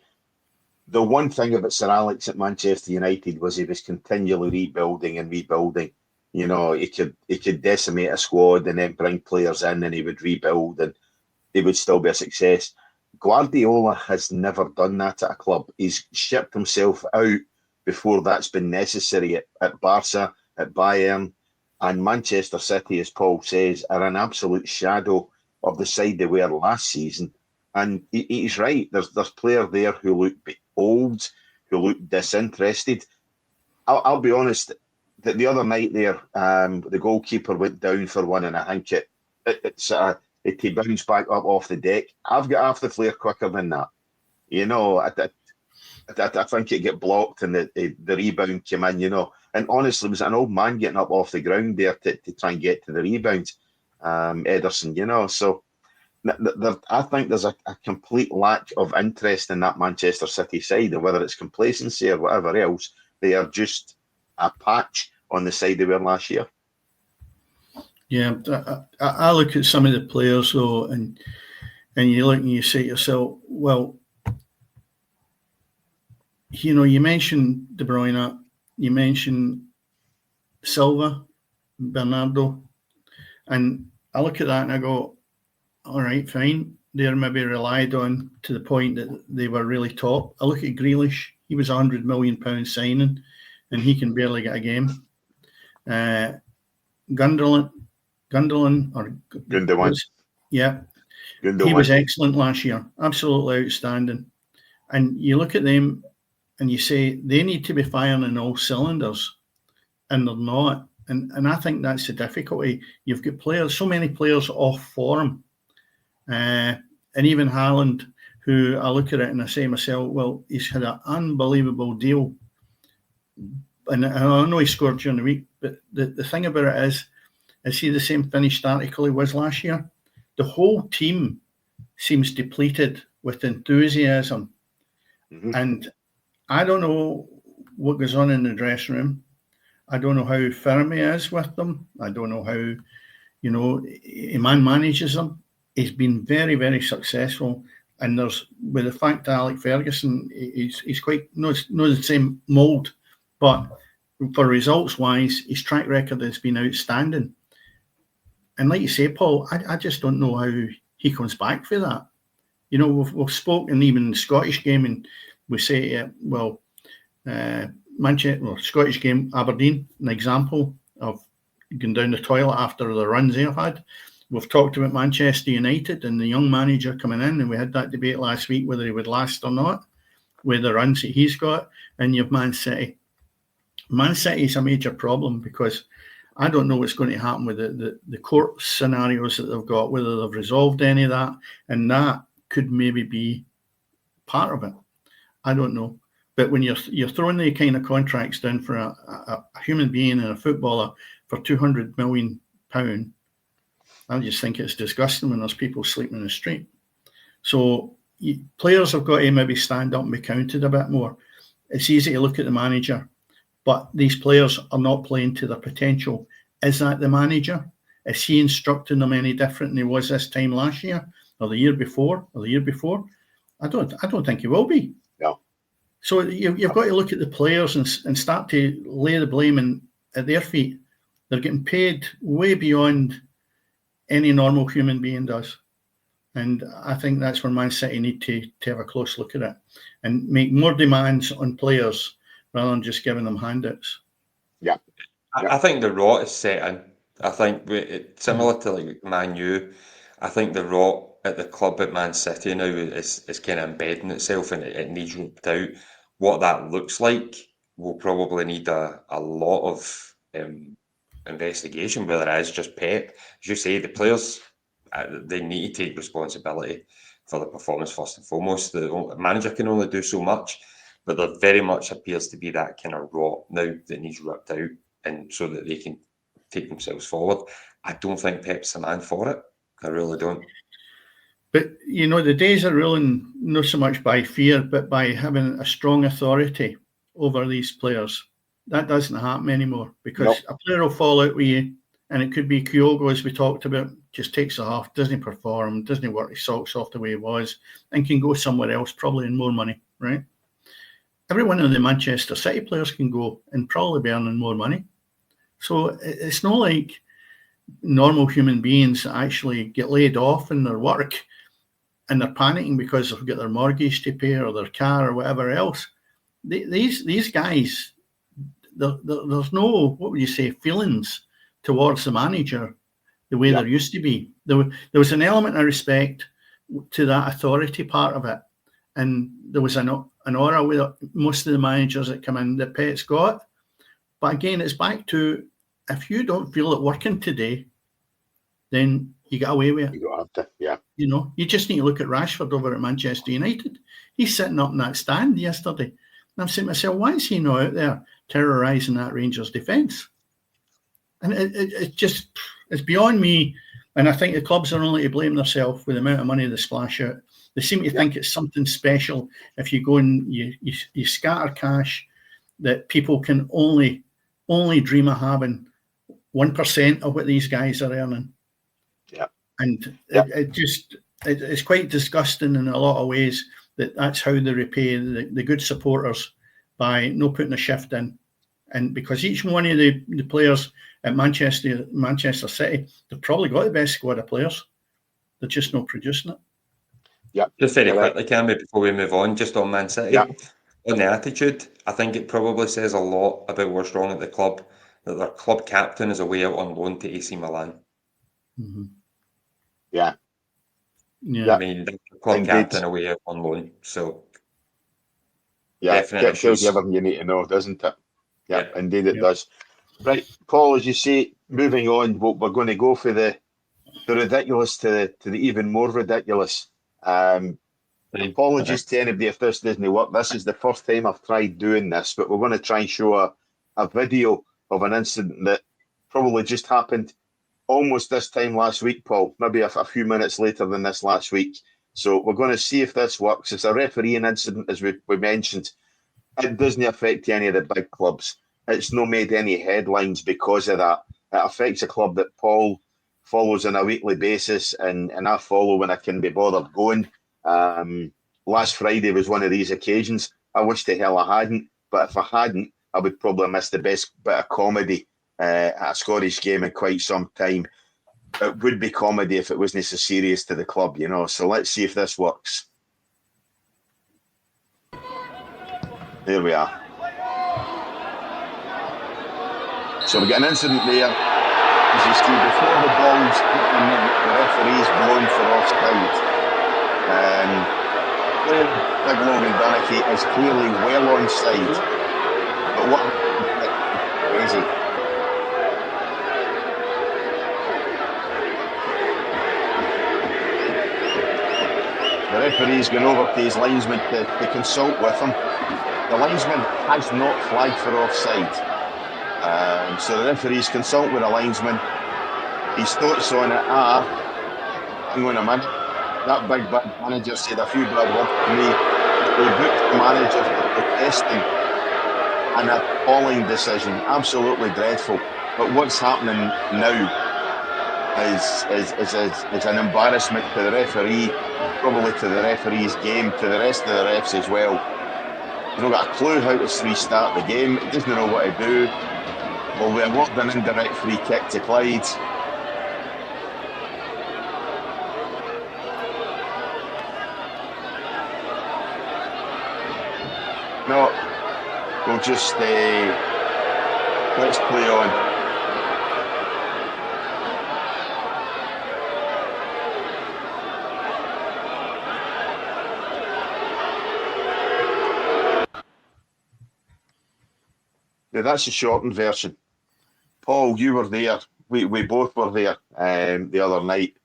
Speaker 1: The one thing about Sir Alex at Manchester United was he was continually rebuilding and rebuilding. You know, he could decimate a squad and then bring players in and he would rebuild and they would still be a success. Guardiola has never done that at a club. He's shipped himself out before that's been necessary at Barca, at Bayern, and Manchester City, as Paul says, are an absolute shadow of the side they were last season. And he's right. There's players there who look old, who look disinterested. I'll be honest, that the other night there, the goalkeeper went down for one, and I think he bounced back up off the deck. I've got half the flair quicker than that. You know, I think it get blocked and the rebound came in, you know. And honestly, it was an old man getting up off the ground there to try and get to the rebound, Ederson, you know. So I think there's a complete lack of interest in that Manchester City side, and whether it's complacency or whatever else, they are just a patch on the side they were last year.
Speaker 2: Yeah, I look at some of the players though, and you look and you say to yourself, well, you know, you mentioned De Bruyne, you mentioned Silva, Bernardo, and I look at that and I go, all right, fine. They're maybe relied on to the point that they were really top. I look at Grealish. He was £100 million signing, and he can barely get a game. Gundogan. Yeah. Gundogan. He was excellent last year. Absolutely outstanding. And you look at them and you say they need to be firing on all cylinders, and they're not. And I think that's the difficulty. You've got players, so many players off form. And even Haaland, who I look at it and I say to myself, well, he's had an unbelievable deal. and I know he scored during the week, but the thing about it is he the same finished article he was last year? The whole team seems depleted with enthusiasm.
Speaker 1: Mm-hmm.
Speaker 2: And I don't know what goes on in the dressing room. I don't know how firm he is with them. I don't know how, a man manages them. He's been very, very successful. And with the fact that Alec Ferguson, he's quite knows the same mould, but for results wise, his track record has been outstanding. And like you say, Paul, I just don't know how he comes back for that. We've spoken even in the Scottish game, and we say, Scottish game, Aberdeen, an example of going down the toilet after the runs they've had. We've talked about Manchester United and the young manager coming in, and we had that debate last week whether he would last or not, with the runs that he's got. And you have Man City. Man City is a major problem because I don't know what's going to happen with the court scenarios that they've got, whether they've resolved any of that, and that could maybe be part of it. I don't know. But when you're throwing the kind of contracts down for a human being and a footballer for £200 million, I just think it's disgusting when there's people sleeping in the street. So players have got to maybe stand up and be counted a bit more. It's easy to look at the manager, but these players are not playing to their potential. Is that the manager? Is he instructing them any different than he was this time last year or the year before or the year before? I don't think he will be.
Speaker 1: No.
Speaker 2: So you've got to look at the players and start to lay the blame at their feet. They're getting paid way beyond any normal human being does. And I think that's where Man City need to have a close look at it and make more demands on players rather than just giving them handouts.
Speaker 1: Yeah.
Speaker 3: I think the rot is set in. I think similar to like Man U, I think the rot at the club at Man City now is kind of embedding itself, and it needs ripped out. What that looks like will probably need a lot of investigation, whether it is just Pep. As you say, the players, they need to take responsibility for the performance first and foremost. The manager can only do so much, but there very much appears to be that kind of rot now that needs ripped out, and so that they can take themselves forward. I don't think Pep's the man for it. I really don't.
Speaker 2: But, the days are ruling not so much by fear, but by having a strong authority over these players. That doesn't happen anymore because a player will fall out with you, and it could be Kyogo, as we talked about, just takes it off, doesn't perform, doesn't work his socks off the way he was, and can go somewhere else, probably in more money, right? Every one of the Manchester City players can go and probably be earning more money. So it's not like normal human beings actually get laid off in their work and they're panicking because they've got their mortgage to pay or their car or whatever else. These guys, there's no, what would you say, feelings towards the manager the way there used to be. There was an element of respect to that authority part of it. And there was an aura with most of the managers that come in that Pet's got. But again, it's back to, if you don't feel it working today, then you get away with it.
Speaker 1: You don't have to, yeah.
Speaker 2: You just need to look at Rashford over at Manchester United. He's sitting up in that stand yesterday. And I'm saying to myself, why is he not out there terrorising that Rangers defence? And it's beyond me. And I think the clubs are only to blame themselves with the amount of money they splash out. They seem to think it's something special if you go and you scatter cash that people can only dream of having 1% of what these guys are earning.
Speaker 1: Yeah.
Speaker 2: And it's quite disgusting in a lot of ways that's how they repay the good supporters by not putting a shift in. And because each one of the players at Manchester City, they've probably got the best squad of players. They're just not producing it.
Speaker 1: Yeah.
Speaker 3: Just very quickly, Cammy, before we move on, just on Man City.
Speaker 1: Yeah.
Speaker 3: On the attitude, I think it probably says a lot about what's wrong at the club, that their club captain is away out on loan to AC Milan.
Speaker 2: Mm-hmm.
Speaker 1: Yeah.
Speaker 3: I mean, the club captain away out on loan. So,
Speaker 1: yeah, it tells you everything you need to know, doesn't it? Yeah. Indeed it does. Right, Paul, as you say, moving on, we're going to go for the ridiculous to the even more ridiculous. Apologies to anybody if this doesn't work. This is the first time I've tried doing this, but we're going to try and show a video of an incident that probably just happened almost this time last week, Paul, maybe a few minutes later than this last week. So we're going to see if this works. It's a refereeing incident, as we mentioned. It doesn't affect any of the big clubs. It's not made any headlines because of that. It affects a club that Paul follows on a weekly basis, and I follow when I can be bothered going. Last Friday was one of these occasions. I wish the hell I hadn't, but if I hadn't, I would probably miss the best bit of comedy at a Scottish game in quite some time. It would be comedy if it wasn't so serious to the club, you know. So let's see if this works. There we are. So we get an incident there. As you see, before the ball's hit the net, the referee's blown for offside. Big Logan Dunnicky is clearly well onside. But what crazy. The referee's gone over to his linesman to consult with him. The linesman has not flagged for offside. So the referee's consult with the linesman. His thoughts on it are, hang on a minute, that big bad manager said a few bad words to me. They booked the manager for protesting an appalling decision, absolutely dreadful. But what's happening now is an embarrassment to the referee, probably to the referee's game, to the rest of the refs as well. He's not got a clue how to restart the game. He doesn't know what to do. Well, we awarded an indirect free kick to Clyde. No, we'll just let's play on. Now that's the shortened version. Paul, you were there. We both were there the other night.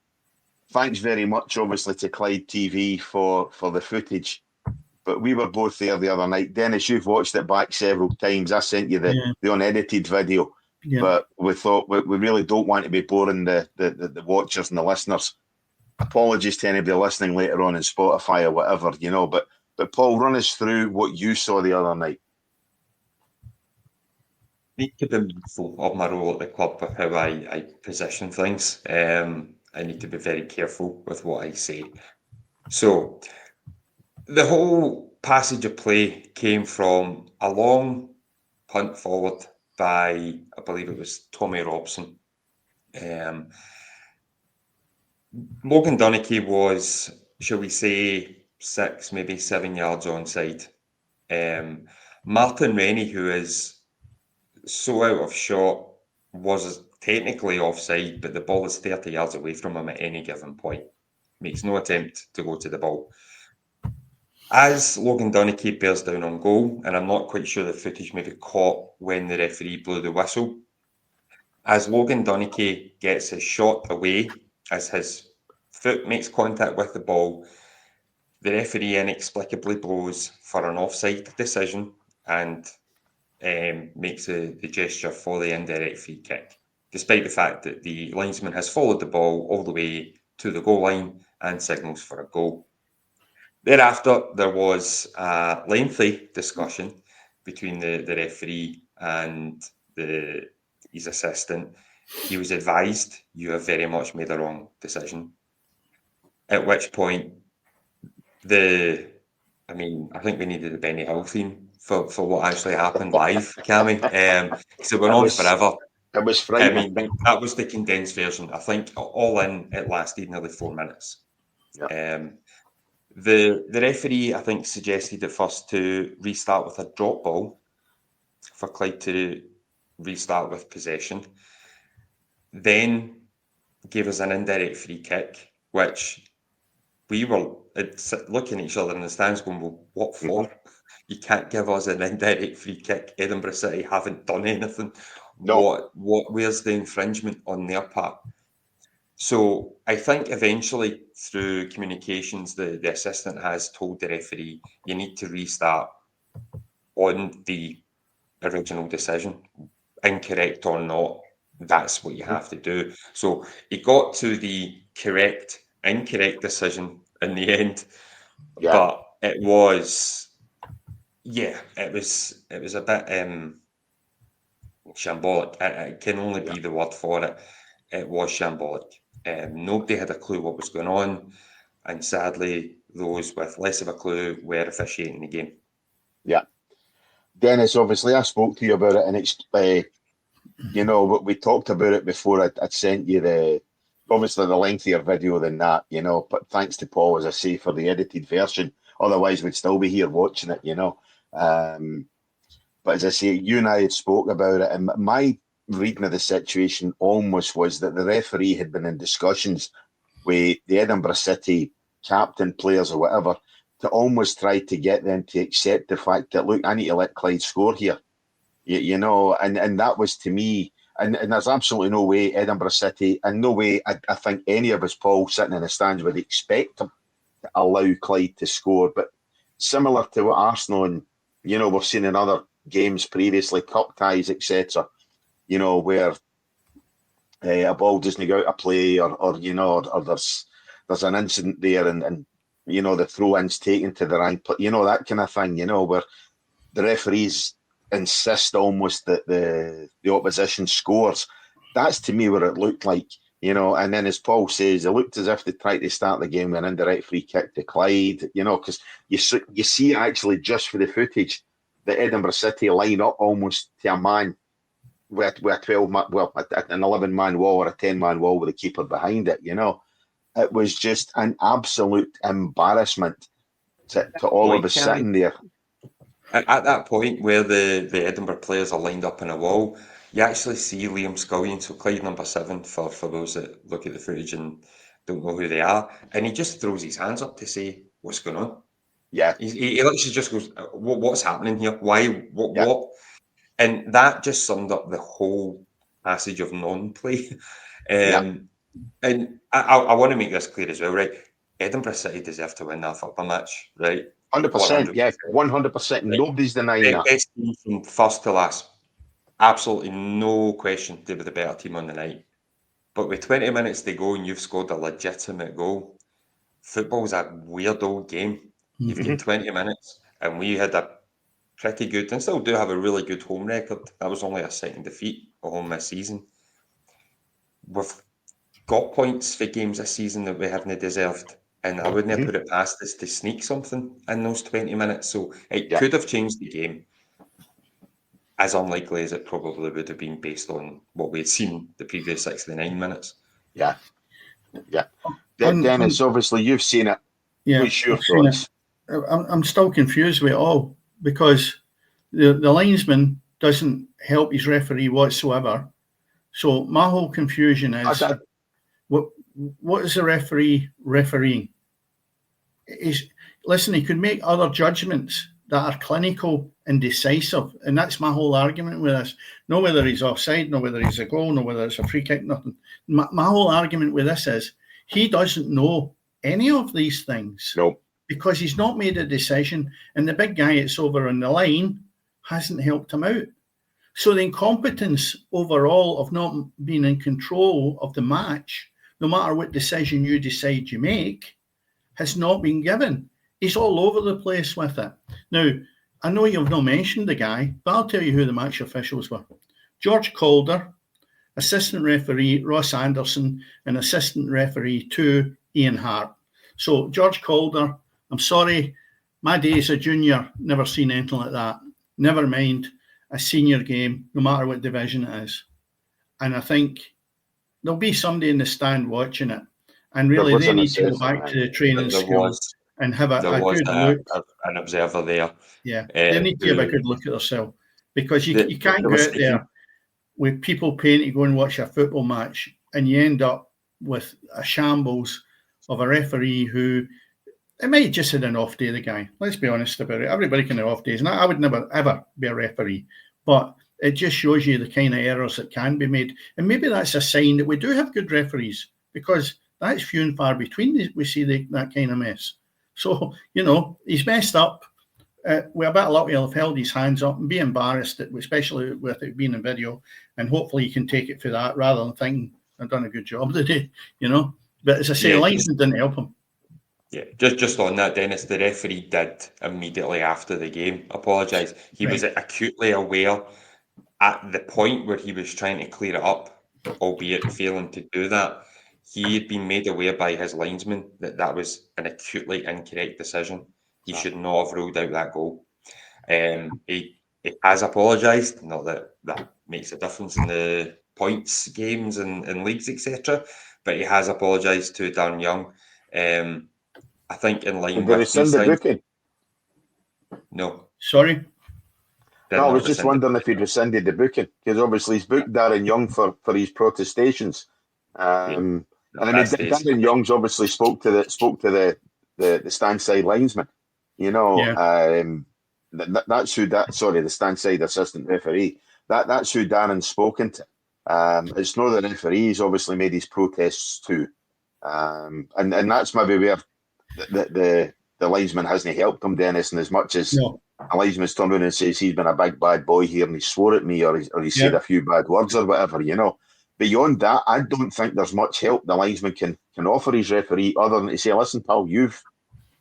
Speaker 1: Thanks very much, obviously, to Clyde TV for the footage. But we were both there the other night. Dennis, you've watched it back several times. I sent you the unedited video. Yeah. But we thought we really don't want to be boring the watchers and the listeners. Apologies to anybody listening later on in Spotify or whatever, you know. But Paul, run us through what you saw the other night.
Speaker 3: I need to be mindful of my role at the club with how I position things. I need to be very careful with what I say. So the whole passage of play came from a long punt forward by, I believe it was Tommy Robson. Logan Dunnicky was, shall we say, 6, maybe 7 yards onside. Martin Rennie, who is so out of shot, was technically offside, but the ball is 30 yards away from him at any given point. Makes no attempt to go to the ball. As Logan Dunnicky bears down on goal, and I'm not quite sure the footage maybe caught when the referee blew the whistle, as Logan Dunnicky gets his shot away, as his foot makes contact with the ball, the referee inexplicably blows for an offside decision and makes the gesture for the indirect free kick, despite the fact that the linesman has followed the ball all the way to the goal line and signals for a goal. Thereafter, there was a lengthy discussion between the referee and his assistant. He was advised, you have very much made a wrong decision. At which point, I think we needed a Benny Hill theme for what actually happened live, Cammy. So we're on forever.
Speaker 1: It was frightening.
Speaker 3: That was the condensed version. I think all in, it lasted nearly 4 minutes. Yeah. The referee, I think, suggested at first to restart with a drop ball for Clyde to restart with possession. Then gave us an indirect free kick, which we were looking at each other in the stands going, well, what for? You can't give us an indirect free kick. Edinburgh City haven't done anything. No. Where's the infringement on their part? So I think eventually through communications, the assistant has told the referee, you need to restart on the original decision. Incorrect or not, that's what you have to do. So he got to the incorrect decision in the end, but it was a bit shambolic. It can only be the word for it. It was shambolic. Nobody had a clue what was going on, and sadly, those with less of a clue were officiating the game.
Speaker 1: Yeah. Dennis, obviously, I spoke to you about it, and it's, we talked about it before. I'd sent you obviously the lengthier video than that, but thanks to Paul, as I say, for the edited version. Otherwise, we'd still be here watching it, But as I say, you and I had spoke about it, and my reading of the situation almost was that the referee had been in discussions with the Edinburgh City captain, players or whatever, to almost try to get them to accept the fact that, look, I need to let Clyde score here, and that was, to me, and there's absolutely no way Edinburgh City, and no way I think any of us, Paul, sitting in the stands would expect them to allow Clyde to score. But similar to what Arsenal and, we've seen in other games previously, cup ties, etc., where a ball doesn't go out of play, or there's an incident there, and the throw-in's taken to the right, that kind of thing, where the referees insist almost that the opposition scores. That's, to me, where it looked like, and then, as Paul says, it looked as if they tried to start the game with an indirect free kick to Clyde, because you see actually just for the footage that Edinburgh City line up almost to a man with a 12-man, an 11-man wall or a 10-man wall with a keeper behind it, It was just an absolute embarrassment to all of us sitting there.
Speaker 3: At that point where the Edinburgh players are lined up in a wall, you actually see Liam Scullion, so Clyde number 7, for those that look at the footage and don't know who they are, and he just throws his hands up to say, what's going on?
Speaker 1: Yeah.
Speaker 3: He literally just goes, what's happening here? Why? What? And that just summed up the whole passage of non-play. And I want to make this clear as well, right? Edinburgh City deserve to win that football match, right?
Speaker 1: 100%, yeah, 100%. Nobody's denying that.
Speaker 3: Best team from first to last. Absolutely no question they were the better team on the night. But with 20 minutes to go and you've scored a legitimate goal, football's a weird old game. You've got 20 minutes, and we had a pretty good, and still do have a really good home record. That was only our second defeat at home this season. We've got points for games this season that we haven't deserved, and I wouldn't have put it past us to sneak something in those 20 minutes. So it could have changed the game, as unlikely as it probably would have been based on what we had seen the previous 69 minutes.
Speaker 1: Yeah. Dennis, obviously you've seen it.
Speaker 2: Yeah,
Speaker 1: what's your thoughts?
Speaker 2: I'm still confused with it all, because the linesman doesn't help his referee whatsoever. So my whole confusion is, what is the referee refereeing? Listen, he could make other judgments that are clinical and decisive, and that's my whole argument with this. No whether he's offside, no whether he's a goal, no whether it's a free kick, nothing. My whole argument with this is he doesn't know any of these things.
Speaker 1: No.
Speaker 2: Because he's not made a decision, and the big guy that's over on the line hasn't helped him out. So the incompetence overall of not being in control of the match, no matter what decision you decide you make, has not been given. He's all over the place with it. Now, I know you've not mentioned the guy, but I'll tell you who the match officials were. George Calder, assistant referee Ross Anderson, and assistant referee 2, Ian Hart. So George Calder, I'm sorry, my days as a junior, never seen anything like that. Never mind a senior game, no matter what division it is. And I think there'll be somebody in the stand watching it. And really, they need to go back to the training school and have a good look.
Speaker 3: An observer there.
Speaker 2: Yeah, they need to have a good look at themselves. Because you can't go out there with people paying to go and watch a football match, and you end up with a shambles of a referee who, it might just had an off day, the guy. Let's be honest about it. Everybody can have off days. And I would never, ever be a referee. But it just shows you the kind of errors that can be made. And maybe that's a sign that we do have good referees, because that's few and far between we see that kind of mess. So, he's messed up. we're a bit lucky he'll have held his hands up and be embarrassed, especially with it being a video, and hopefully he can take it for that rather than thinking, I've done a good job today, But as I say, linesman didn't help him.
Speaker 3: Yeah, just on that, Dennis, the referee did immediately after the game apologise. He was acutely aware at the point where he was trying to clear it up, albeit failing to do that. He had been made aware by his linesman that was an acutely incorrect decision. He should not have ruled out that goal. He has apologised. Not that makes a difference in the points, games, and leagues, etc. But he has apologised to Darren Young. I think in line
Speaker 1: with these things. Booking?
Speaker 3: No.
Speaker 2: Sorry?
Speaker 1: No, I was just wondering if he'd rescinded the booking, because obviously he's booked Darren Young for his protestations. And I mean, Darren Young's obviously spoke to the stand side linesman. That's who the stand side assistant referee. That's who Darren's spoken to. It's not the referee. He's obviously made his protests too. And that's maybe where the linesman hasn't helped him, Dennis, and as much as a linesman's turned around and says he's been a big bad boy here and he swore at me or he said a few bad words or whatever, Beyond that, I don't think there's much help the linesman can offer his referee other than to say, listen, pal, you've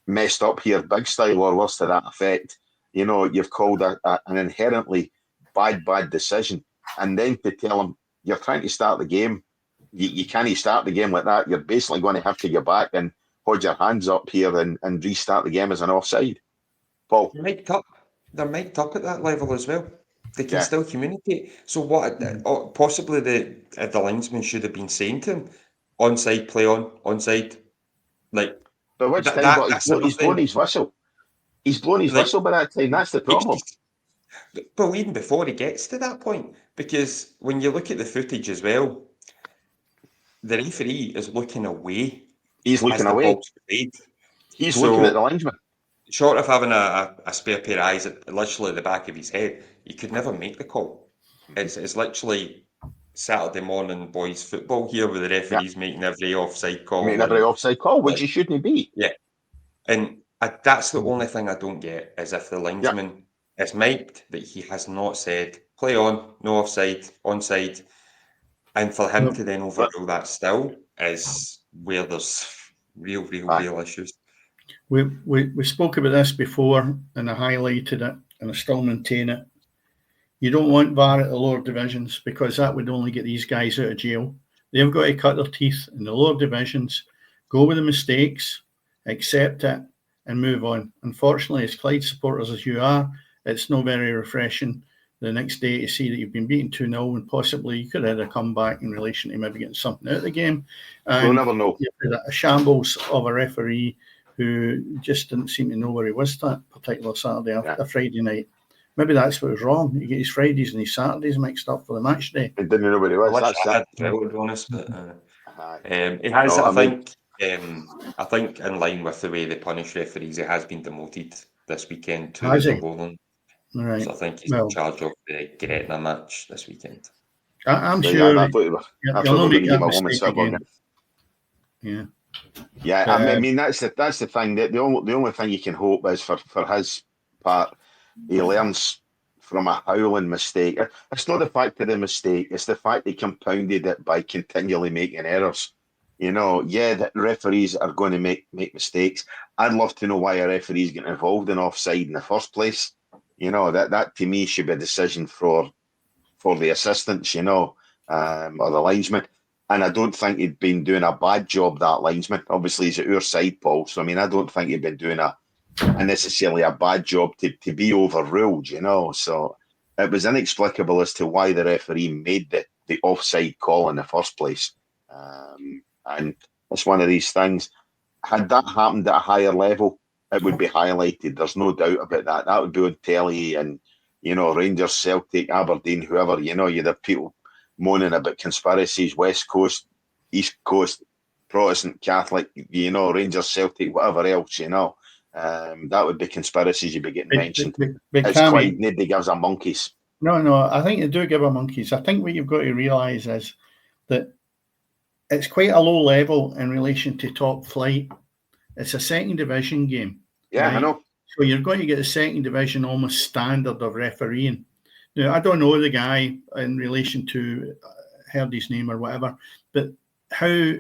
Speaker 1: messed up here big style or worse to that effect. You've called an inherently bad decision. And then to tell him, you're trying to start the game, you can't start the game like that. You're basically going to have to get back and hold your hands up here and restart the game as an offside. Paul?
Speaker 3: They're mic'd up at that level as well. They can still communicate. So what? Possibly the linesman should have been saying to him, onside, play on, onside. But
Speaker 1: which time? He's blown his whistle. He's blown his whistle by that time. That's the problem.
Speaker 3: But even before he gets to that point, because when you look at the footage as well, the referee is looking away.
Speaker 1: He's looking away. He's looking at the linesman.
Speaker 3: Short of having a spare pair of eyes at literally the back of his head, he could never make the call. It's literally Saturday morning boys football here with the referees making every offside call.
Speaker 1: Which he shouldn't be.
Speaker 3: Yeah. And that's the only thing I don't get, is if the linesman is mic'd, but he has not said, play on, no offside, onside. And for him to then overrule that still is where there's real issues.
Speaker 2: We spoke about this before, and I highlighted it, and I still maintain it. You don't want VAR at the lower divisions because that would only get these guys out of jail. They've got to cut their teeth in the lower divisions, go with the mistakes, accept it, and move on. Unfortunately, as Clyde supporters as you are, it's not very refreshing the next day to see that you've been beaten 2-0 and possibly you could have had a comeback in relation to maybe getting something out of the game.
Speaker 1: We'll never know.
Speaker 2: A shambles of a referee who just didn't seem to know where he was that particular Saturday after Friday night. Maybe that's what was wrong. He get his Fridays and his Saturdays mixed up for the match day.
Speaker 1: He didn't know where he was.
Speaker 3: To be honest, but it has. I think in line with the way they punish referees, it has been demoted this weekend to the Bowling.
Speaker 2: Right.
Speaker 3: So I think he's in charge of the Gretna match this weekend.
Speaker 2: I'm sure.
Speaker 1: I mean that's the thing. The only thing you can hope is for his part, he learns from a howling mistake. It's not the fact of the mistake; it's the fact he compounded it by continually making errors. That referees are going to make mistakes. I'd love to know why a referee's getting involved in offside in the first place. That to me should be a decision for the assistants, or the linesman. And I don't think he'd been doing a bad job, that linesman. Obviously, he's at our side, Paul. So, I mean, I don't think he'd been doing a necessarily a bad job to be overruled, So it was inexplicable as to why the referee made the offside call in the first place. And it's one of these things. Had that happened at a higher level, it would be highlighted. There's no doubt about that. That would be on telly and, Rangers, Celtic, Aberdeen, whoever, you'd have people moaning about conspiracies, West Coast, East Coast, Protestant, Catholic, Rangers, Celtic, whatever else, that would be conspiracies you'd be getting mentioned. It's quite, nobody gives a monkeys.
Speaker 2: No, I think they do give a monkeys. I think what you've got to realise is that it's quite a low level in relation to top flight. It's a second division game.
Speaker 1: Yeah, right? I know.
Speaker 2: So you're going to get the second division almost standard of refereeing. Now, I don't know the guy in relation to heard his name or whatever, but how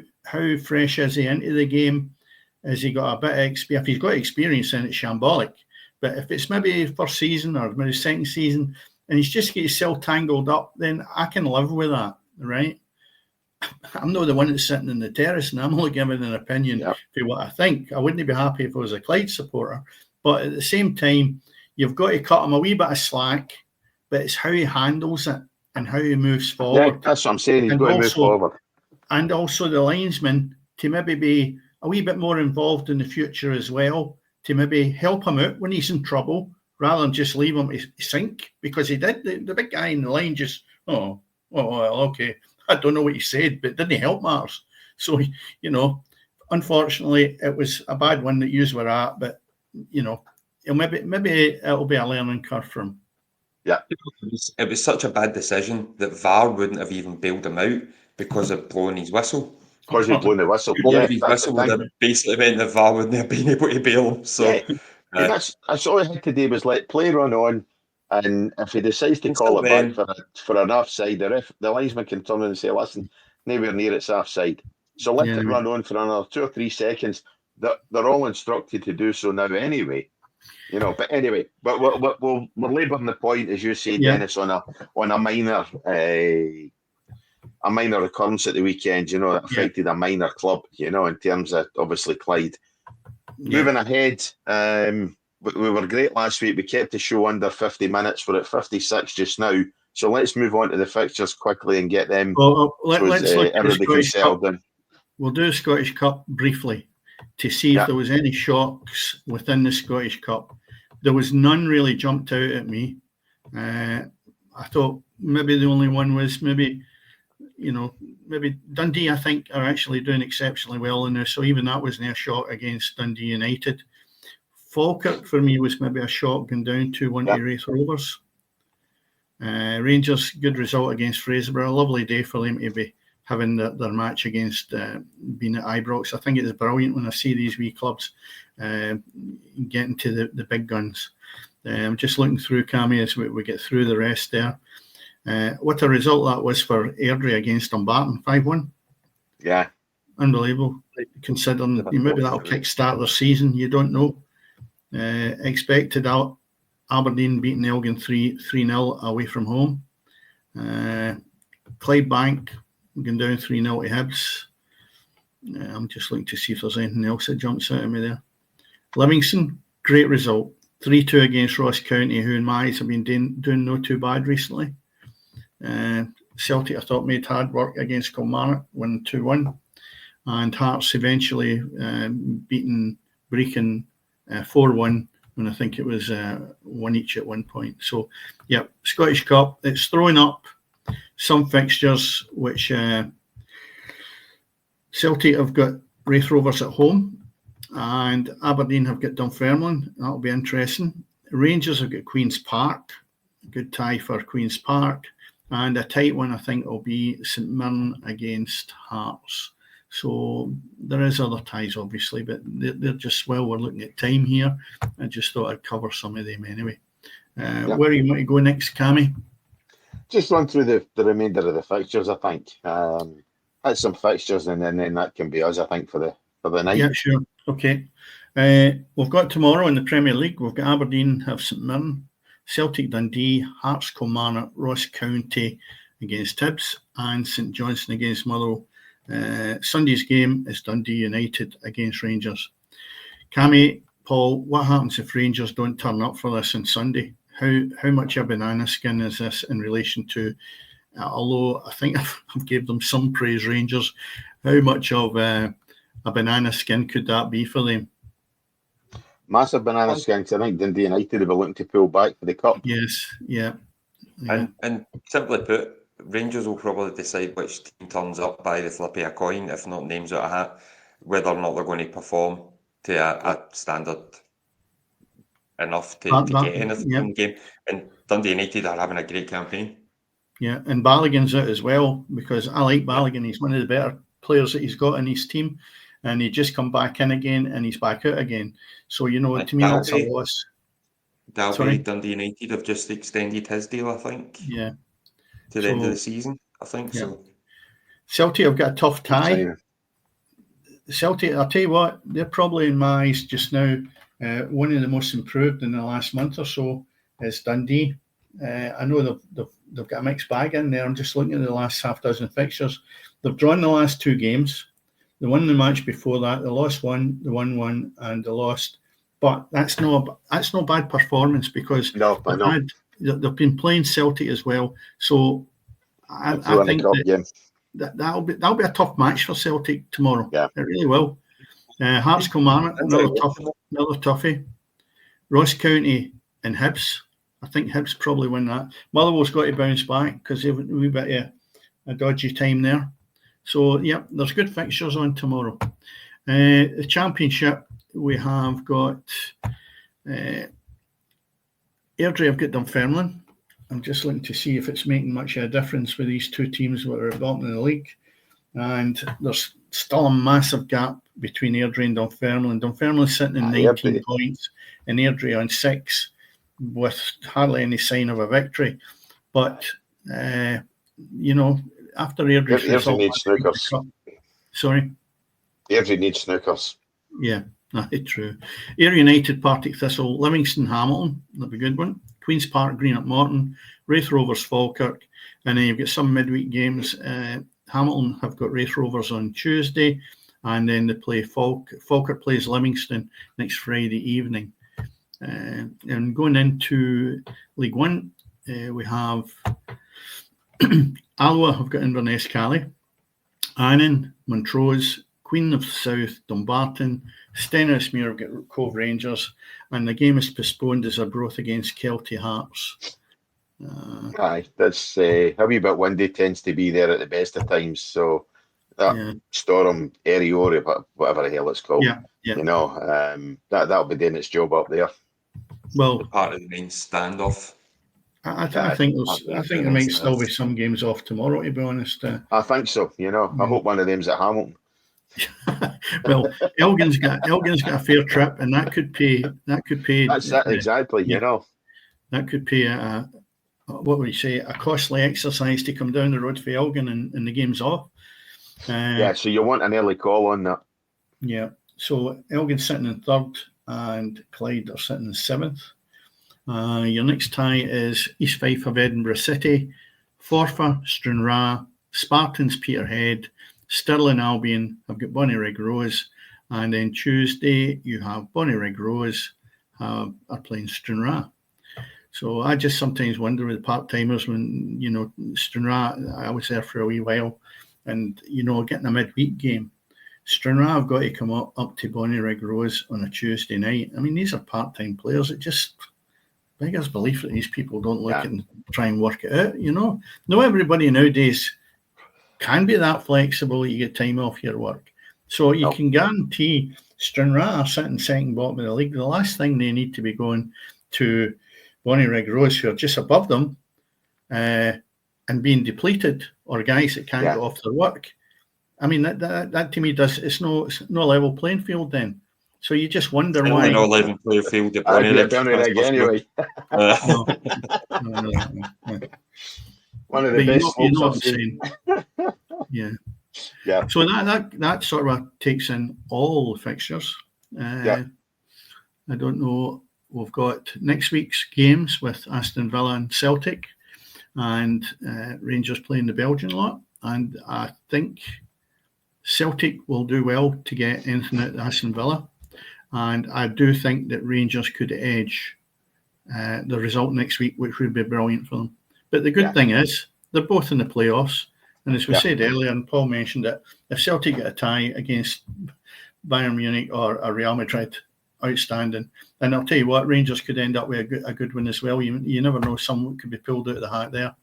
Speaker 2: fresh is he into the game? Has he got a bit of experience? If he's got experience in it, shambolic. But if it's maybe first season or maybe second season and he's just get himself tangled up, then I can live with that, right? I'm not the one that's sitting in the terrace and I'm only giving an opinion for what I think. I wouldn't be happy if I was a Clyde supporter. But at the same time, you've got to cut him a wee bit of slack, but it's how he handles it and how he moves forward.
Speaker 1: Yeah, that's what I'm saying. He's got to move forward.
Speaker 2: And also the linesman to maybe be a wee bit more involved in the future as well, to maybe help him out when he's in trouble, rather than just leave him to sink, because he did. The big guy in the line just, well, okay, I don't know what he said, but didn't help matters. So, unfortunately, it was a bad one that you were at, but, maybe it'll be a learning curve for him.
Speaker 1: Yeah.
Speaker 3: It was such a bad decision that VAR wouldn't have even bailed him out because of blowing his whistle.
Speaker 1: Because he'd blown the whistle.
Speaker 3: His whistle would have basically meant the VAR wouldn't have been able to bail him. So
Speaker 1: that's all he had to do was let play run on, and if he decides to call it back for an offside, the linesman can turn in and say, listen, nowhere near it's offside. So let it run on for another 2 or 3 seconds. They're all instructed to do so now anyway. But anyway, but we're labouring the point, as you say, Dennis, on a minor occurrence at the weekend, that affected a minor club, in terms of obviously Clyde. Moving ahead, we were great last week. We kept the show under 50 minutes. We're at 56 just now. So let's move on to the fixtures quickly and get them.
Speaker 2: Let's look at the Scottish Cup. We'll do the Scottish Cup briefly to see if there was any shocks within the Scottish Cup. There was none really jumped out at me. I thought maybe the only one was maybe Dundee, I think, are actually doing exceptionally well in this. So even that wasn't a shock against Dundee United. Falkirk, for me, was maybe a shock going down 2-1 to Raith Rovers. Rangers, good result against Fraserburgh. A lovely day for them to be having their match against being at Ibrox. I think it is brilliant when I see these wee clubs getting to the big guns. I'm just looking through, Cammy, as we get through the rest there. What a result that was for Airdrie against Dumbarton, 5-1.
Speaker 1: Yeah.
Speaker 2: Unbelievable, considering maybe that'll kickstart their season. You don't know. Expected out Aberdeen beating Elgin 3-0 away from home. Clydebank going down 3-0 to Hibs. I'm just looking to see if there's anything else that jumps out at me there. Livingston, great result. 3-2 against Ross County, who in my eyes have been doing no too bad recently. Celtic, I thought, made hard work against Kilmarnock, won 2-1. And Hearts eventually beating Brecon 4-1, when I think it was 1 each at one point. So, Scottish Cup, it's throwing up some fixtures, which Celtic have got Raith Rovers at home, and Aberdeen have got Dunfermline. That'll be interesting. Rangers have got Queen's Park, good tie for Queen's Park, and a tight one I think will be St Mirren against Hearts. So there is other ties, obviously, but they're just, we're looking at time here. I just thought I'd cover some of them anyway. Where do you want to go next, Cammy?
Speaker 1: Just run through the remainder of the fixtures, I think. Had some fixtures, and then that can be us, I think, for the night.
Speaker 2: Yeah, sure. Okay. We've got tomorrow in the Premier League, we've got Aberdeen have St Mirren, Celtic Dundee, Hearts Kilmarnock, Ross County against Hibs, and St Johnstone against Motherwell. Sunday's game is Dundee United against Rangers. Cammy, Paul, what happens if Rangers don't turn up for this on Sunday? How much a banana skin is this in relation to, although I think I've gave them some praise, Rangers, how much of a banana skin could that be for them?
Speaker 1: Massive banana skin, because I think Dundee United will be looking to pull back for the cup.
Speaker 2: Yes, yeah.
Speaker 3: And simply put, Rangers will probably decide which team turns up by the flip of a coin, if not names out of a hat, whether or not they're going to perform to a standard enough to get anything in the game. And Dundee United are having a great campaign.
Speaker 2: Yeah, and Balogun's out as well, because I like Balogun. He's one of the better players that he's got in his team. and he just come back in again, and he's back out again. So, to me, that's a loss.
Speaker 3: Dalby, Dundee United have just extended his deal, I think.
Speaker 2: Yeah.
Speaker 3: To the end of the season, I think so.
Speaker 2: Celtic have got a tough tie. Celtic, I'll tell you what, they're probably in my eyes just now one of the most improved in the last month or so is Dundee. I know they've got a mixed bag in there. I'm just looking at the last half dozen fixtures. They've drawn the last 2 games. They won the match before that. They lost one, they won one, and they lost. But that's no bad performance because they've been playing Celtic as well. So I think that'll be a tough match for Celtic tomorrow.
Speaker 1: Yeah,
Speaker 2: it really will. Hearts Kilmarnock, another toughie. Ross County and Hibs. I think Hibs probably win that. Motherwell's got to bounce back because they've a wee bit of a dodgy time there. So, there's good fixtures on tomorrow. The Championship, we have got Airdrie have got Dunfermline. I'm just looking to see if it's making much of a difference for these 2 teams that are bottom of the league. And there's still a massive gap between Airdrie and Dunfermline. Dunfermline's sitting in 19 points and Airdrie on 6 with hardly any sign of a victory. But, after Airdrie's result...
Speaker 1: Airdrie needs snookers.
Speaker 2: Sorry?
Speaker 1: Airdrie needs snookers.
Speaker 2: Yeah, that's true. Ayr United, Partick Thistle, Livingston, Hamilton. That'll be a good one. Queen's Park, Greenock Morton, Raith Rovers, Falkirk. And then you've got some midweek games. Hamilton have got Raith Rovers on Tuesday. And then they play Falkirk plays Livingston next Friday evening. And going into League One, we have Alloa have got Inverness Cali, Annan, Montrose, Queen of the South, Dumbarton, Stenhousemuir have got Cove Rangers, and the game is postponed as Arbroath against Kelty Hearts.
Speaker 1: Aye, that's a wee bit windy tends to be there at the best of times, so that Storm, Eriore, whatever the hell it's called, that'll be doing its job up there.
Speaker 2: Well,
Speaker 3: part of the main standoff.
Speaker 2: I think there might still be some games off tomorrow, to be honest.
Speaker 1: I think so. I hope one of them's at Hamilton.
Speaker 2: Well, Elgin's got a fair trip, and that could pay. That's
Speaker 1: that exactly.
Speaker 2: That could pay what would you say? A costly exercise to come down the road for Elgin, and the game's off.
Speaker 1: So you want an early call on that.
Speaker 2: Yeah. So Elgin's sitting in 3rd, and Clyde are sitting in 7th. Your next tie is East Fife of Edinburgh City, Forfar, Stranraer, Spartans, Peterhead, Stirling Albion have got Bonnyrigg Rose, and then Tuesday you have Bonnyrigg Rose are playing Stranraer. So I just sometimes wonder with part-timers when, Stranraer, I was there for a wee while, and, getting a midweek game. Stranraer have got to come up to Bonnyrigg Rose on a Tuesday night. I mean, these are part-time players. It just beggars belief that these people don't look and try and work it out, Not everybody nowadays can be that flexible. You get time off your work. So you can guarantee Stranraer are sitting second bottom of the league. The last thing they need to be going to Bonnyrigg Rose, who are just above them, and being depleted, or guys that can't get off their work. I mean, that to me it's no level playing field then. So you just wonder why.
Speaker 3: No level playing field at Bonnyrigg
Speaker 1: anyway.
Speaker 2: No.
Speaker 1: One of the best.
Speaker 2: You know what I'm saying? Yeah. So that sort of takes in all the fixtures. I don't know. We've got next week's games with Aston Villa and Celtic, and Rangers playing the Belgian lot. And I think Celtic will do well to get anything at Aston Villa. And I do think that Rangers could edge the result next week, which would be brilliant for them. But the good thing is, they're both in the playoffs. And as we said earlier, and Paul mentioned it, if Celtic get a tie against Bayern Munich or Real Madrid, outstanding. And I'll tell you what, Rangers could end up with a good one as well. You never know, someone could be pulled out of the hat there.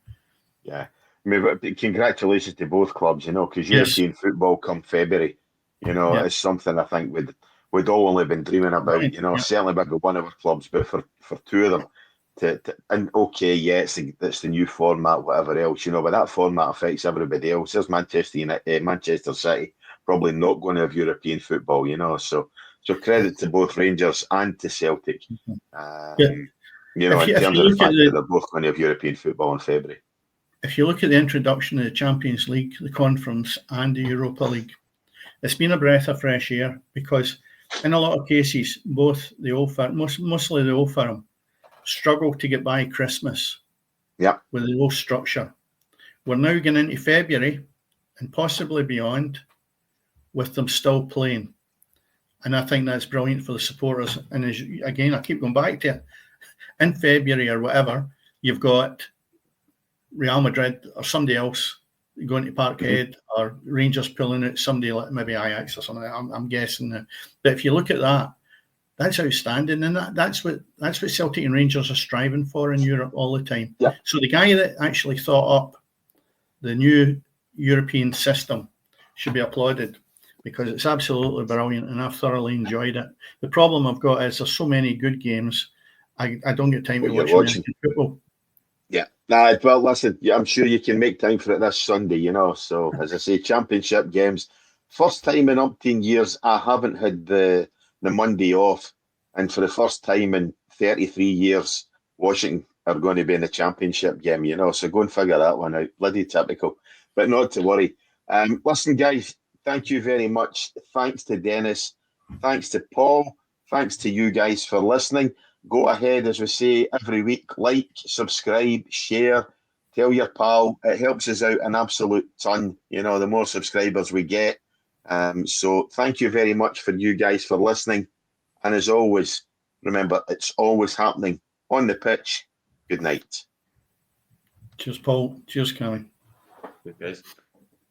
Speaker 1: Yeah. I mean, congratulations to both clubs, because European football come February, it's something I think we'd all only been dreaming about, certainly by one of our clubs, but for 2 of them, it's the new format, whatever else, but that format affects everybody else. There's Manchester City, probably not going to have European football, you know. So credit to both Rangers and to Celtic. You know, in terms of the fact that they're both going to have European football in February.
Speaker 2: If you look at the introduction of the Champions League, the Conference and the Europa League, it's been a breath of fresh air because in a lot of cases, both the Old Firm, mostly the Old Firm, struggle to get by Christmas with the low structure. We're now getting into February and possibly beyond with them still playing. And I think that's brilliant for the supporters. And again, I keep going back to it. In February or whatever, you've got Real Madrid or somebody else going to Parkhead or Rangers pulling out somebody like maybe Ajax or something. I'm guessing. But if you look at that, that's outstanding. And that's what Celtic and Rangers are striving for in Europe all the time.
Speaker 1: Yeah.
Speaker 2: So the guy that actually thought up the new European system should be applauded because it's absolutely brilliant and I've thoroughly enjoyed it. The problem I've got is there's so many good games. I don't get time to watch American football.
Speaker 1: Yeah. Well, listen, I'm sure you can make time for it this Sunday, you know. So, as I say, championship games. First time in umpteen years, I haven't had the Monday off. And for the first time in 33 years, Washington are going to be in the championship game, you know. So, go and figure that one out. Bloody typical. But not to worry. Listen, guys, thank you very much. Thanks to Dennis. Thanks to Paul. Thanks to you guys for listening. Go ahead, as we say every week, like, subscribe, share, tell your pal. It helps us out an absolute ton, you know, the more subscribers we get. So thank you very much for you guys for listening. And as always, remember, it's always happening on the pitch. Good night.
Speaker 2: Cheers, Paul. Cheers, Cammy.
Speaker 3: Good guys.